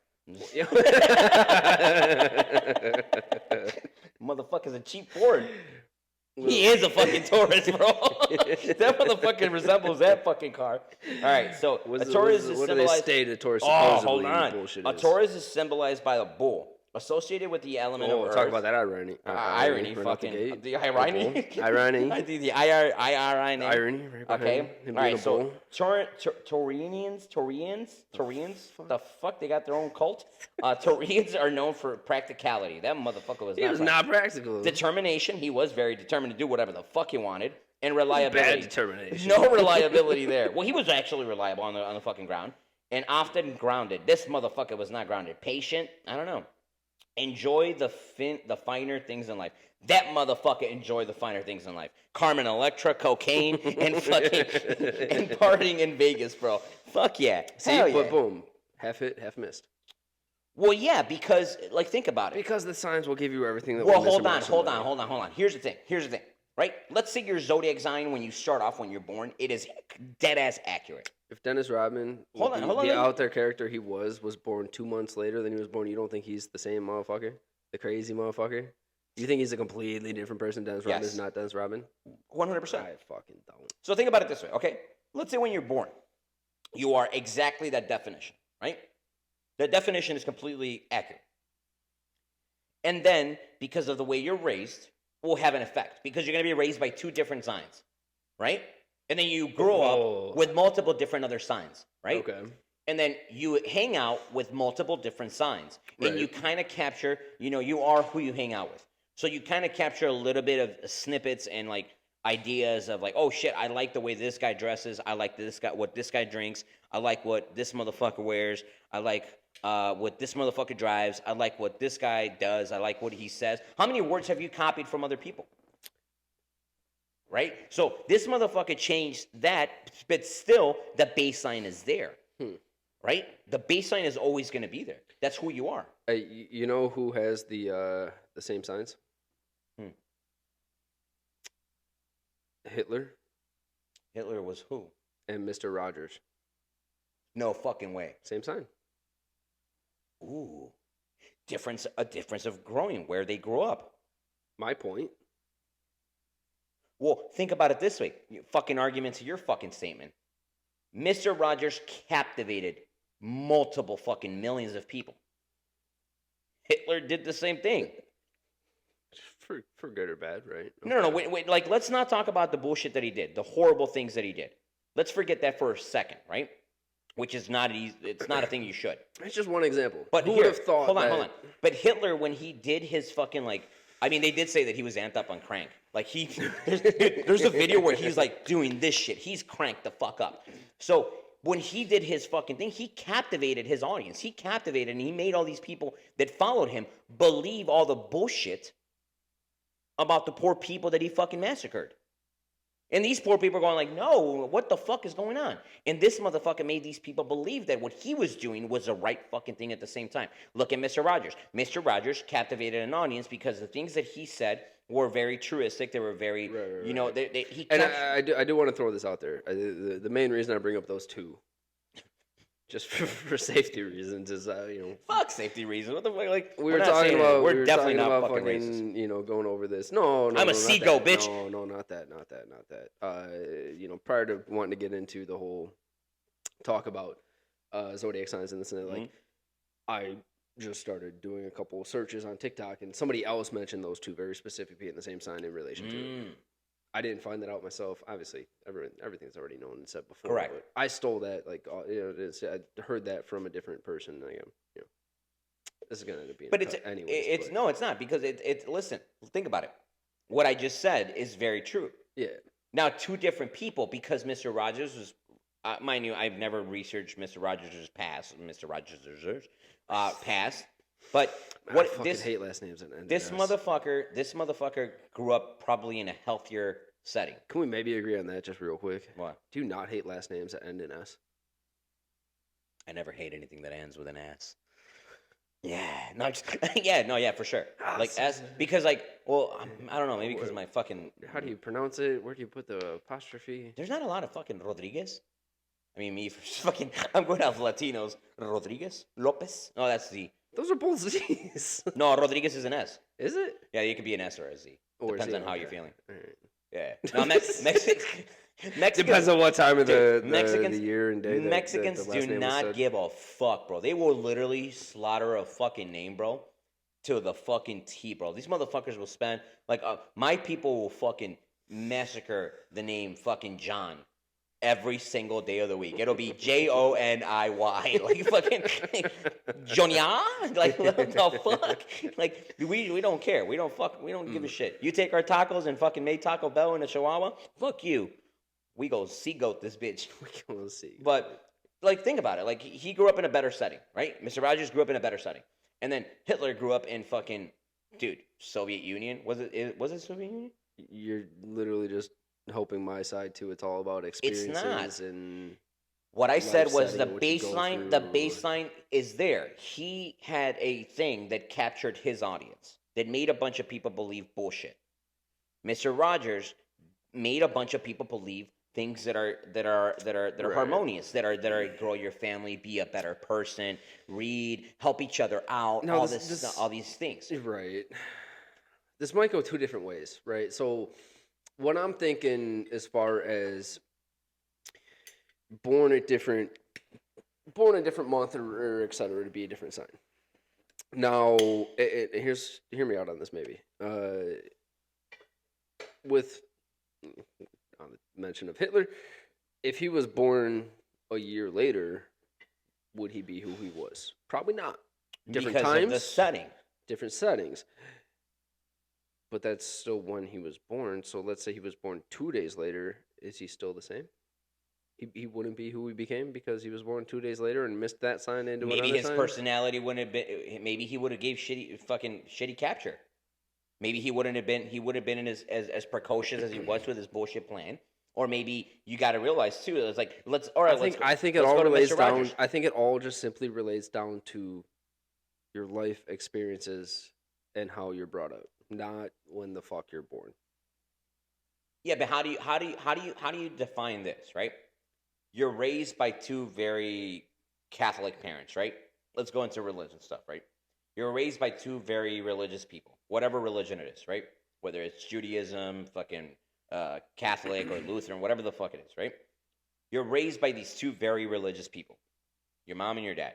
Motherfucker's a cheap Ford. He is a fucking Taurus, bro. That motherfucker resembles that fucking car. All right, so a Taurus is symbolized. What do they state a Taurus hold on. Bullshit a Taurus is symbolized by a bull, associated with the element of earth. Talk about that irony. Irony, fucking the irony. Irony. I think the irony. Irony. Right okay. All right. So Taurians. The fuck, they got their own cult. Taurians are known for practicality. That motherfucker was. He was not practical. Determination. He was very determined to do whatever the fuck he wanted. And reliability. Bad determination. No reliability there. Well, he was actually reliable on the fucking ground, and often grounded. This motherfucker was not grounded. Patient. I don't know. Enjoy the finer things in life. That motherfucker enjoyed the finer things in life. Carmen Electra, cocaine, and fucking and partying in Vegas, bro. Fuck yeah. See, hell but yeah. Boom. Half hit, half missed. Well, yeah, because like think about it. Because the signs will give you everything that. Well, hold on. Here's the thing. Right? Let's say your zodiac sign when you start off when you're born, it is dead ass accurate. If Dennis Rodman, the out there character he was born 2 months later than he was born, you don't think he's the same motherfucker? The crazy motherfucker? You think he's a completely different person? Dennis Rodman is not Dennis Rodman? 100%. I fucking don't. So think about it this way, okay? Let's say when you're born, you are exactly that definition, right? The definition is completely accurate. And then, because of the way you're raised, will have an effect. Because you're going to be raised by 2 different signs, right? And then you grow up with multiple different other signs, right? Okay. And then you hang out with multiple different signs. Right. And you kind of capture, you are who you hang out with. So you kind of capture a little bit of snippets and like ideas of like, oh shit, I like the way this guy dresses. I like what this guy drinks. I like what this motherfucker wears. I like what this motherfucker drives. I like what this guy does. I like what he says. How many words have you copied from other people? Right? So this motherfucker changed that, but still the baseline is there. Right? The baseline is always going to be there. That's who you are. You know who has the same signs? Hitler. Hitler was who? And Mr. Rogers. No fucking way. Same sign. Ooh. A difference of growing, where they grew up. My point. Well, think about it this way. Fucking argument to your fucking statement. Mr. Rogers captivated multiple fucking millions of people. Hitler did the same thing. For good or bad, right? No, wait, like, let's not talk about the bullshit that he did, the horrible things that he did. Let's forget that for a second, right? Which is not easy. It's not a thing you should. It's just one example. But who here, would have thought? Hold on. But Hitler, when he did his fucking, like, I mean, they did say that he was amped up on crank. Like, there's a video where he's like doing this shit. He's cranked the fuck up. So when he did his fucking thing, he captivated his audience. He captivated, and he made all these people that followed him believe all the bullshit about the poor people that he fucking massacred. And these poor people are going like, no, what the fuck is going on? And this motherfucker made these people believe that what he was doing was the right fucking thing at the same time. Look at Mr. Rogers. Mr. Rogers captivated an audience because the things that he said were very truistic. They were very, you know, I do want to throw this out there. The main reason I bring up those two, just for safety reasons, is you know, fuck safety reasons. What the fuck? Like, we're talking about, we're definitely not fucking racist. You know, going over this. No, I'm a seagull, bitch. No, not that. You know, prior to wanting to get into the whole talk about zodiac signs and this and that, like, I just started doing a couple of searches on TikTok, and somebody else mentioned those two very specifically in the same sign in relation to it. I didn't find that out myself. Obviously, everything's already known and said before. Correct. But I stole that. Like, you know, I heard that from a different person. You know, this is gonna end up being. But no, it's not, because it's listen. Think about it. What I just said is very true. Yeah. Now, two different people, because Mr. Rogers was, mind you, I've never researched Mr. Rogers' past. But I fucking hate last names. This motherfucker grew up probably in a healthier setting. Can we maybe agree on that just real quick? What? Do you not hate last names that end in S? I never hate anything that ends with an S. Yeah, no, yeah, for sure. Like S, because like, well, I don't know, maybe because my fucking. How do you pronounce it? Where do you put the apostrophe? There's not a lot of fucking Rodriguez. I mean, me for fucking. I'm going off Latinos. Rodriguez, Lopez. No, that's Z. Those are both Z's. No, Rodriguez is an S. Is it? Yeah, it could be an S or a Z. Depends on how you're feeling. Right. Yeah. No, Mexicans. Depends on what time of the year and day. Mexicans do not give a fuck, bro. They will literally slaughter a fucking name, bro, to the fucking T, bro. These motherfuckers will spend, like, my people will fucking massacre the name fucking John every single day of the week. It'll be Joniy, like fucking Jonya, like what the fuck? Like we don't care. We don't give a shit. You take our tacos and fucking make Taco Bell in a Chihuahua. Fuck you. We go seagoat this bitch. We go see. But like, think about it. Like, he grew up in a better setting, right? Mr. Rogers grew up in a better setting, and then Hitler grew up in fucking, dude, Soviet Union. Was it Soviet Union? You're literally just hoping my side too. It's all about experiences. It's not. And what I said was the baseline. The baseline is there. He had a thing that captured his audience, that made a bunch of people believe bullshit. Mr. Rogers made a bunch of people believe things that are right. Harmonious, that are grow your family, be a better person, read, help each other out, no, all these things. Right. This might go two different ways, right? So what I'm thinking, as far as born a different month or et cetera, to be a different sign. Now, hear me out on this maybe. With on the mention of Hitler, if he was born a year later, would he be who he was? Probably not. Different because times, of the setting, different settings. But that's still when he was born. So let's say he was born 2 days later. Is he still the same? He wouldn't be who he became because he was born 2 days later and missed that sign into another sign? Maybe his personality wouldn't have been. Maybe he would have gave shitty capture. Maybe he wouldn't have been. He would have been as precocious as he was with his bullshit plan. Or maybe you got to realize too. It's like I think it all relates down. I think it all just simply relates down to your life experiences and how you're brought up, not when the fuck you're born. Yeah, but how do you define this, right? You're raised by two very Catholic parents, right? Let's go into religion stuff, right? You're raised by two very religious people, whatever religion it is, right? Whether it's Judaism, fucking Catholic or Lutheran, whatever the fuck it is, right? You're raised by these two very religious people. your mom and your dad.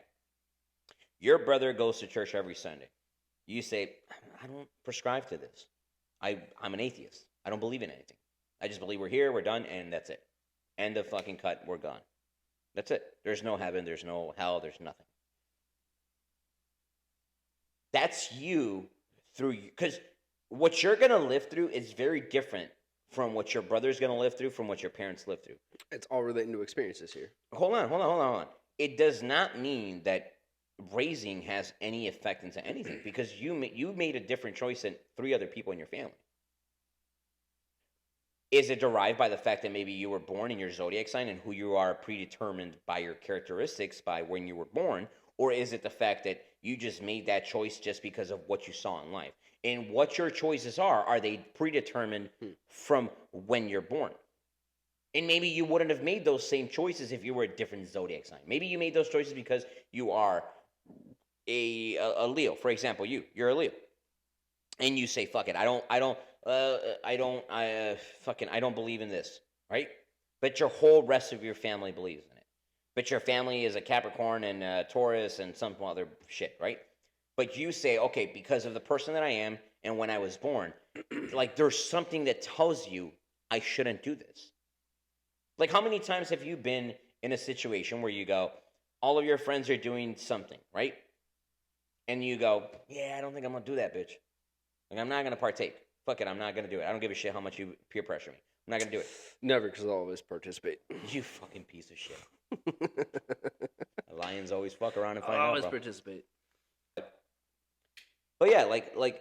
Your brother goes to church every Sunday. You say, I don't prescribe to this. I'm an atheist. I don't believe in anything. I just believe we're here, we're done, and that's it. End of fucking cut, we're gone. That's it. There's no heaven, there's no hell, there's nothing. That's you through, because what you're going to live through is very different from what your brother's going to live through, from what your parents lived through. It's all relating to experiences here. Hold on. It does not mean that raising has any effect into anything, because you made a different choice than 3 other people in your family. Is it derived by the fact that maybe you were born in your zodiac sign and who you are predetermined by your characteristics by when you were born? Or is it the fact that you just made that choice just because of what you saw in life? And what your choices are they predetermined from when you're born? And maybe you wouldn't have made those same choices if you were a different zodiac sign. Maybe you made those choices because you are a Leo. For example, you're a Leo. And you say, fuck it, I don't believe in this, right? But your whole rest of your family believes in it. But your family is a Capricorn and a Taurus and some other shit, right? But you say, okay, because of the person that I am and when I was born, like there's something that tells you I shouldn't do this. Like how many times have you been in a situation where you go, all of your friends are doing something, right? And you go, yeah, I don't think I'm going to do that, bitch. Like I'm not going to partake. Fuck it, I'm not going to do it. I don't give a shit how much you peer pressure me. I'm not going to do it. Never, because I'll always participate. You fucking piece of shit. Lions always fuck around and find out, always bro. participate. But yeah, like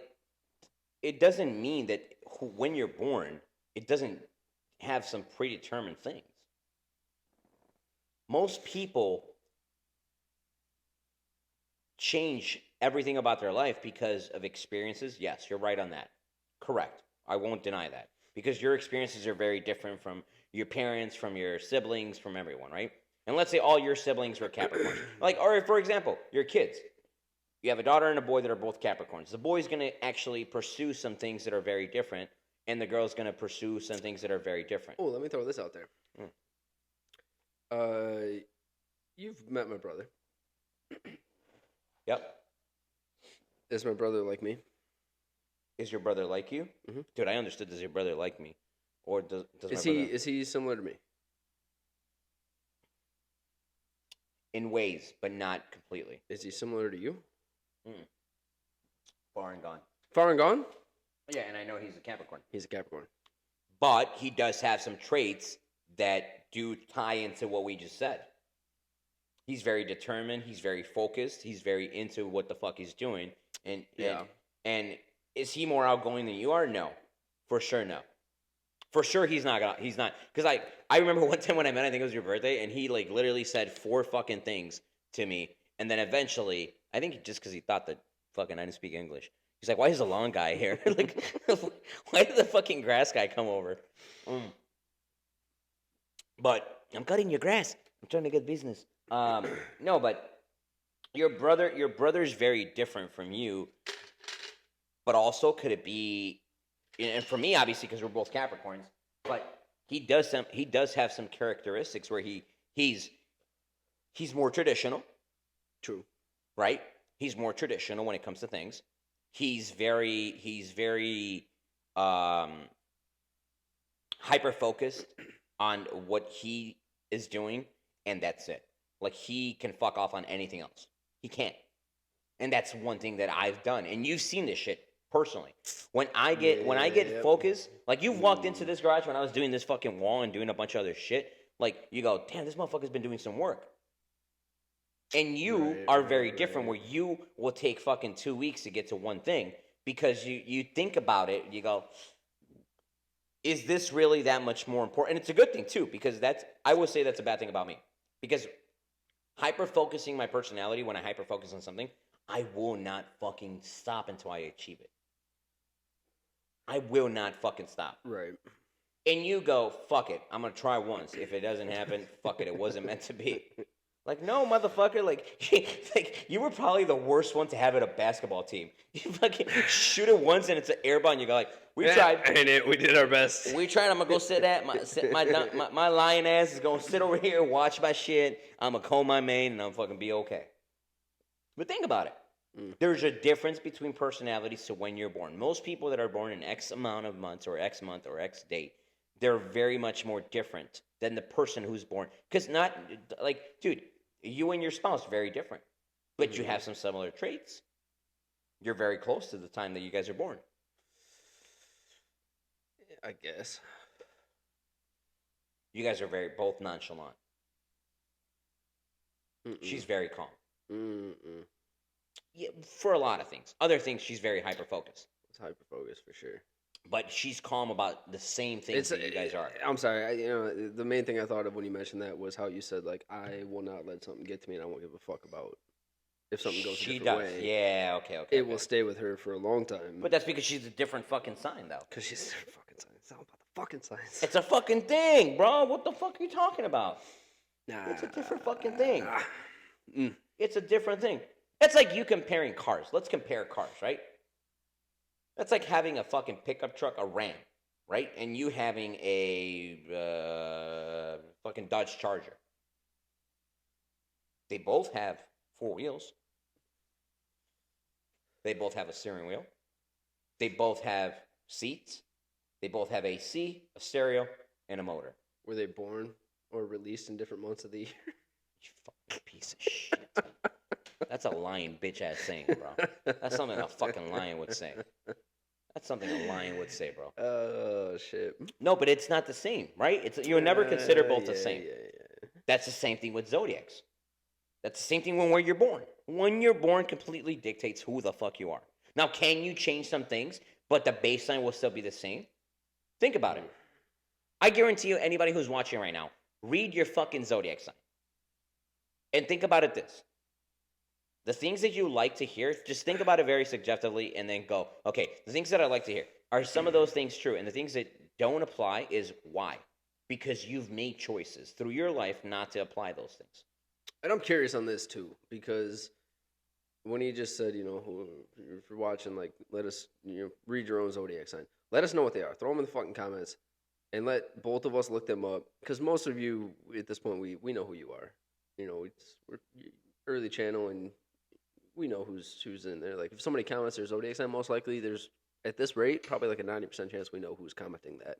it doesn't mean that when you're born, it doesn't have some predetermined things. Most people change everything about their life because of experiences. Yes, you're right on that. Correct. I won't deny that. Because your experiences are very different from your parents, from your siblings, from everyone, right? And let's say all your siblings were Capricorns. Like, or for example, your kids. You have a daughter and a boy that are both Capricorns. The boy's going to actually pursue some things that are very different, and the girl's going to pursue some things that are very different. Oh, let me throw this out there. You've met my brother. Yep. Is my brother like me? Is your brother like you? Mm-hmm. Dude, I understood. Does your brother like me? Or does is he similar to me? In ways, but not completely. Is he similar to you? Far and gone. Far and gone? Yeah, and I know he's a Capricorn. He's a Capricorn. But he does have some traits that do tie into what we just said. He's very determined. He's very focused. He's very into what the fuck he's doing. And is he more outgoing than you are? No. For sure, no. For sure, he's not. Because I remember one time when I met, I think it was your birthday, and he like literally said 4 fucking things to me. And then eventually, I think just because he thought that fucking I didn't speak English. He's like, why is the lawn guy here? Like, why did the fucking grass guy come over? But I'm cutting your grass. I'm trying to get business. No, but your brother's very different from you. But also, could it be? And for me, obviously, because we're both Capricorns, but he does have some characteristics where he's more traditional. True. Right? He's more traditional when it comes to things. He's very hyper focused on what he is doing, and that's it. Like he can fuck off on anything else. He can't. And that's one thing that I've done. And you've seen this shit personally. When I get focused, like you've walked into this garage when I was doing this fucking wall and doing a bunch of other shit, like you go, damn, this motherfucker's been doing some work. And you are very different where you will take fucking 2 weeks to get to one thing because you think about it, you go, is this really that much more important? And it's a good thing too, because I would say that's a bad thing about me. Because hyper-focusing my personality, when I hyper-focus on something, I will not fucking stop until I achieve it. I will not fucking stop. Right. And you go, fuck it, I'm going to try once. If it doesn't happen, fuck it wasn't meant to be. Like, no, motherfucker. Like you were probably the worst one to have at a basketball team. You fucking shoot it once and it's an air ball, and you go like, we tried. And we did our best. We tried. I'm gonna go my lion ass is gonna sit over here, watch my shit. I'm gonna comb my mane, and I'm fucking be okay. But think about it. There's a difference between personalities to when you're born. Most people that are born in X amount of months or X month or X date, they're very much more different than the person who's born. Because not, like, dude, you and your spouse, very different. But you have some similar traits. You're very close to the time that you guys are born. I guess. You guys are both nonchalant. She's very calm. Yeah, for a lot of things. Other things, she's very hyper-focused. It's hyper-focused for sure. But she's calm about the same things that you guys are. I'm sorry. The main thing I thought of when you mentioned that was how you said, like, I will not let something get to me and I won't give a fuck about if something goes a different way. Yeah, okay. It will stay with her for a long time. But that's because she's a different fucking sign, though. Because she's a different fucking sign. It's all about the fucking signs. It's a fucking thing, bro. What the fuck are you talking about? Nah. It's a different fucking thing. It's a different thing. That's like you comparing cars. Let's compare cars, right? That's like having a fucking pickup truck, a Ram, right? And you having a fucking Dodge Charger. They both have 4 wheels. They both have a steering wheel. They both have seats. They both have AC, a stereo, and a motor. Were they born or released in different months of the year? You fucking piece of shit. That's a lying bitch-ass saying, bro. That's something a fucking lion would say. That's something a lion would say, bro. Oh, shit. No, but it's not the same, right? You would never consider both the same. Yeah. That's the same thing with zodiacs. That's the same thing when where you're born. When you're born completely dictates who the fuck you are. Now, can you change some things, but the baseline will still be the same? Think about it. I guarantee you, anybody who's watching right now, read your fucking zodiac sign. And think about it this. The things that you like to hear, just think about it very subjectively and then go, okay, the things that I like to hear, are some of those things true? And the things that don't apply is why? Because you've made choices through your life not to apply those things. And I'm curious on this too, because when he just said, if you're watching, like, let us, read your own zodiac sign. Let us know what they are. Throw them in the fucking comments and let both of us look them up. Because most of you, at this point, we know who you are. We're early channel and we know who's in there. Like, if somebody comments their zodiac sign, most likely there's, at this rate, probably like a 90% chance we know who's commenting that.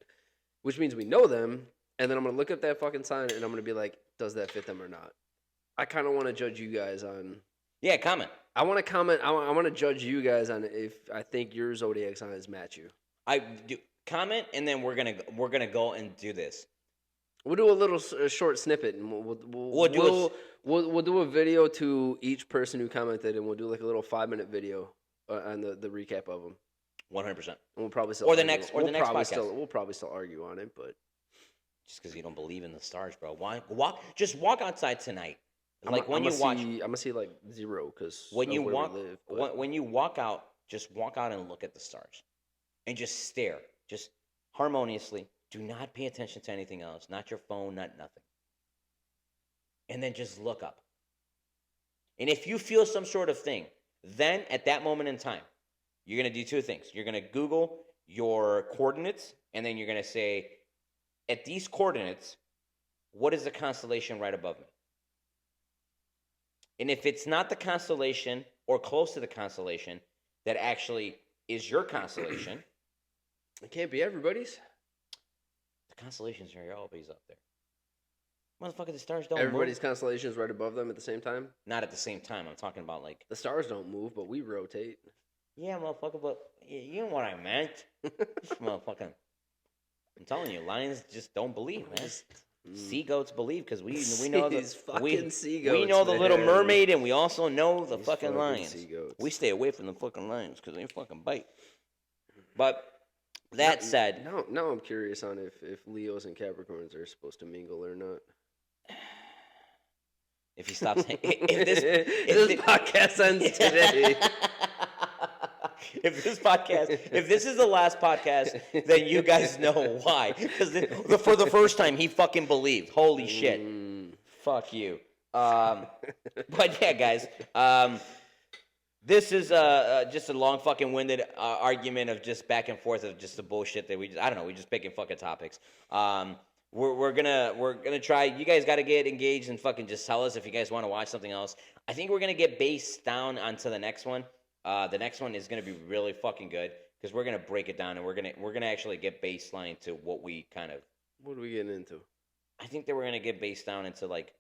Which means we know them, and then I'm going to look up that fucking sign and I'm going to be like, does that fit them or not? I kind of want to judge you guys on... Yeah, comment. I want to comment. I want to judge you guys on if I think your zodiac signs match you. I do comment, and then we're gonna go and do this. We'll do a little short snippet, and we'll do a video to each person who commented, and we'll do like a little 5-minute video on the recap of them. 100%. And we'll probably still the next podcast. We'll probably still argue on it, but just because you don't believe in the stars, bro. Why just walk outside tonight. I'm gonna see like 0 because when you walk out, just walk out and look at the stars, and just stare, just harmoniously. Do not pay attention to anything else, not your phone, not nothing. And then just look up. And if you feel some sort of thing, then at that moment in time, you're gonna do 2 things. You're gonna Google your coordinates, and then you're gonna say, at these coordinates, what is the constellation right above me? And if it's not the constellation or close to the constellation that actually is your constellation, it can't be everybody's. The constellations are always up there. Motherfucker, the stars don't Everybody's move. constellation is right above them at the same time? Not at the same time. I'm talking about like... The stars don't move, but we rotate. Yeah, motherfucker, but you know what I meant. Motherfucker. I'm telling you, lions just don't believe, man. Sea goats believe because we know the sea goats, we know the man. Little Mermaid, and we also know the These fucking lions. sea goats. We stay away from the fucking lions because they fucking bite. But that said, now I'm curious on if Leos and Capricorns are supposed to mingle or not. If he stops, if this podcast ends today. If this is the last podcast, then you guys know why. Because for the first time, he fucking believed. Holy shit. Fuck you. But yeah, guys. This is just a long fucking winded argument of just back and forth of just the bullshit that I don't know, we just picking fucking topics. We're gonna try. You guys got to get engaged and fucking just tell us if you guys want to watch something else. I think we're gonna get based down onto the next one. The next one is gonna be really fucking good because we're gonna break it down and we're gonna actually get baseline to what we kind of. What are we getting into? I think that we're gonna get based down into like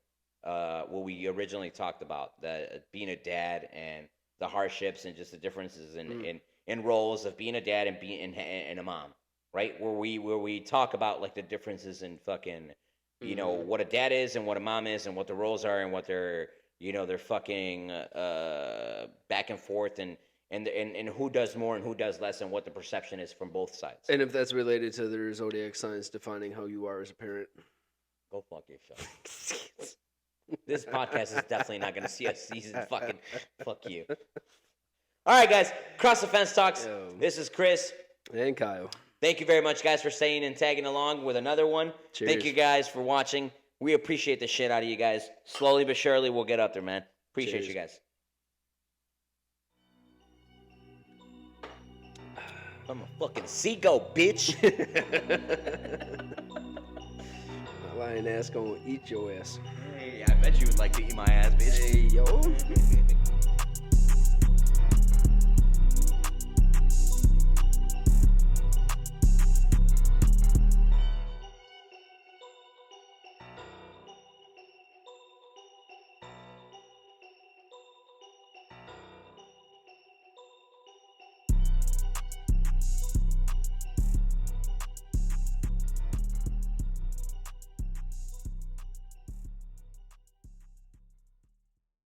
what we originally talked about, that being a dad and the hardships and just the differences in roles of being a dad and being and a mom, right? Where we talk about like the differences in fucking, you know, what a dad is and what a mom is and what the roles are and what they're, you know, they're fucking back and forth and who does more and who does less and what the perception is from both sides. And if that's related to their zodiac signs defining how you are as a parent. Go fuck yourself. This podcast is definitely not going to see a season. Fucking fuck you. All right, guys. Cross the Fence Talks. Yo. This is Chris. And Kyle. Thank you very much, guys, for staying and tagging along with another one. Cheers. Thank you, guys, for watching. We appreciate the shit out of you guys. Slowly but surely, we'll get up there, man. Appreciate Cheers. you guys. I'm a fucking seagull, bitch. My lying ass gonna eat your ass. Hey, I bet you would like to eat my ass, bitch. Hey, yo.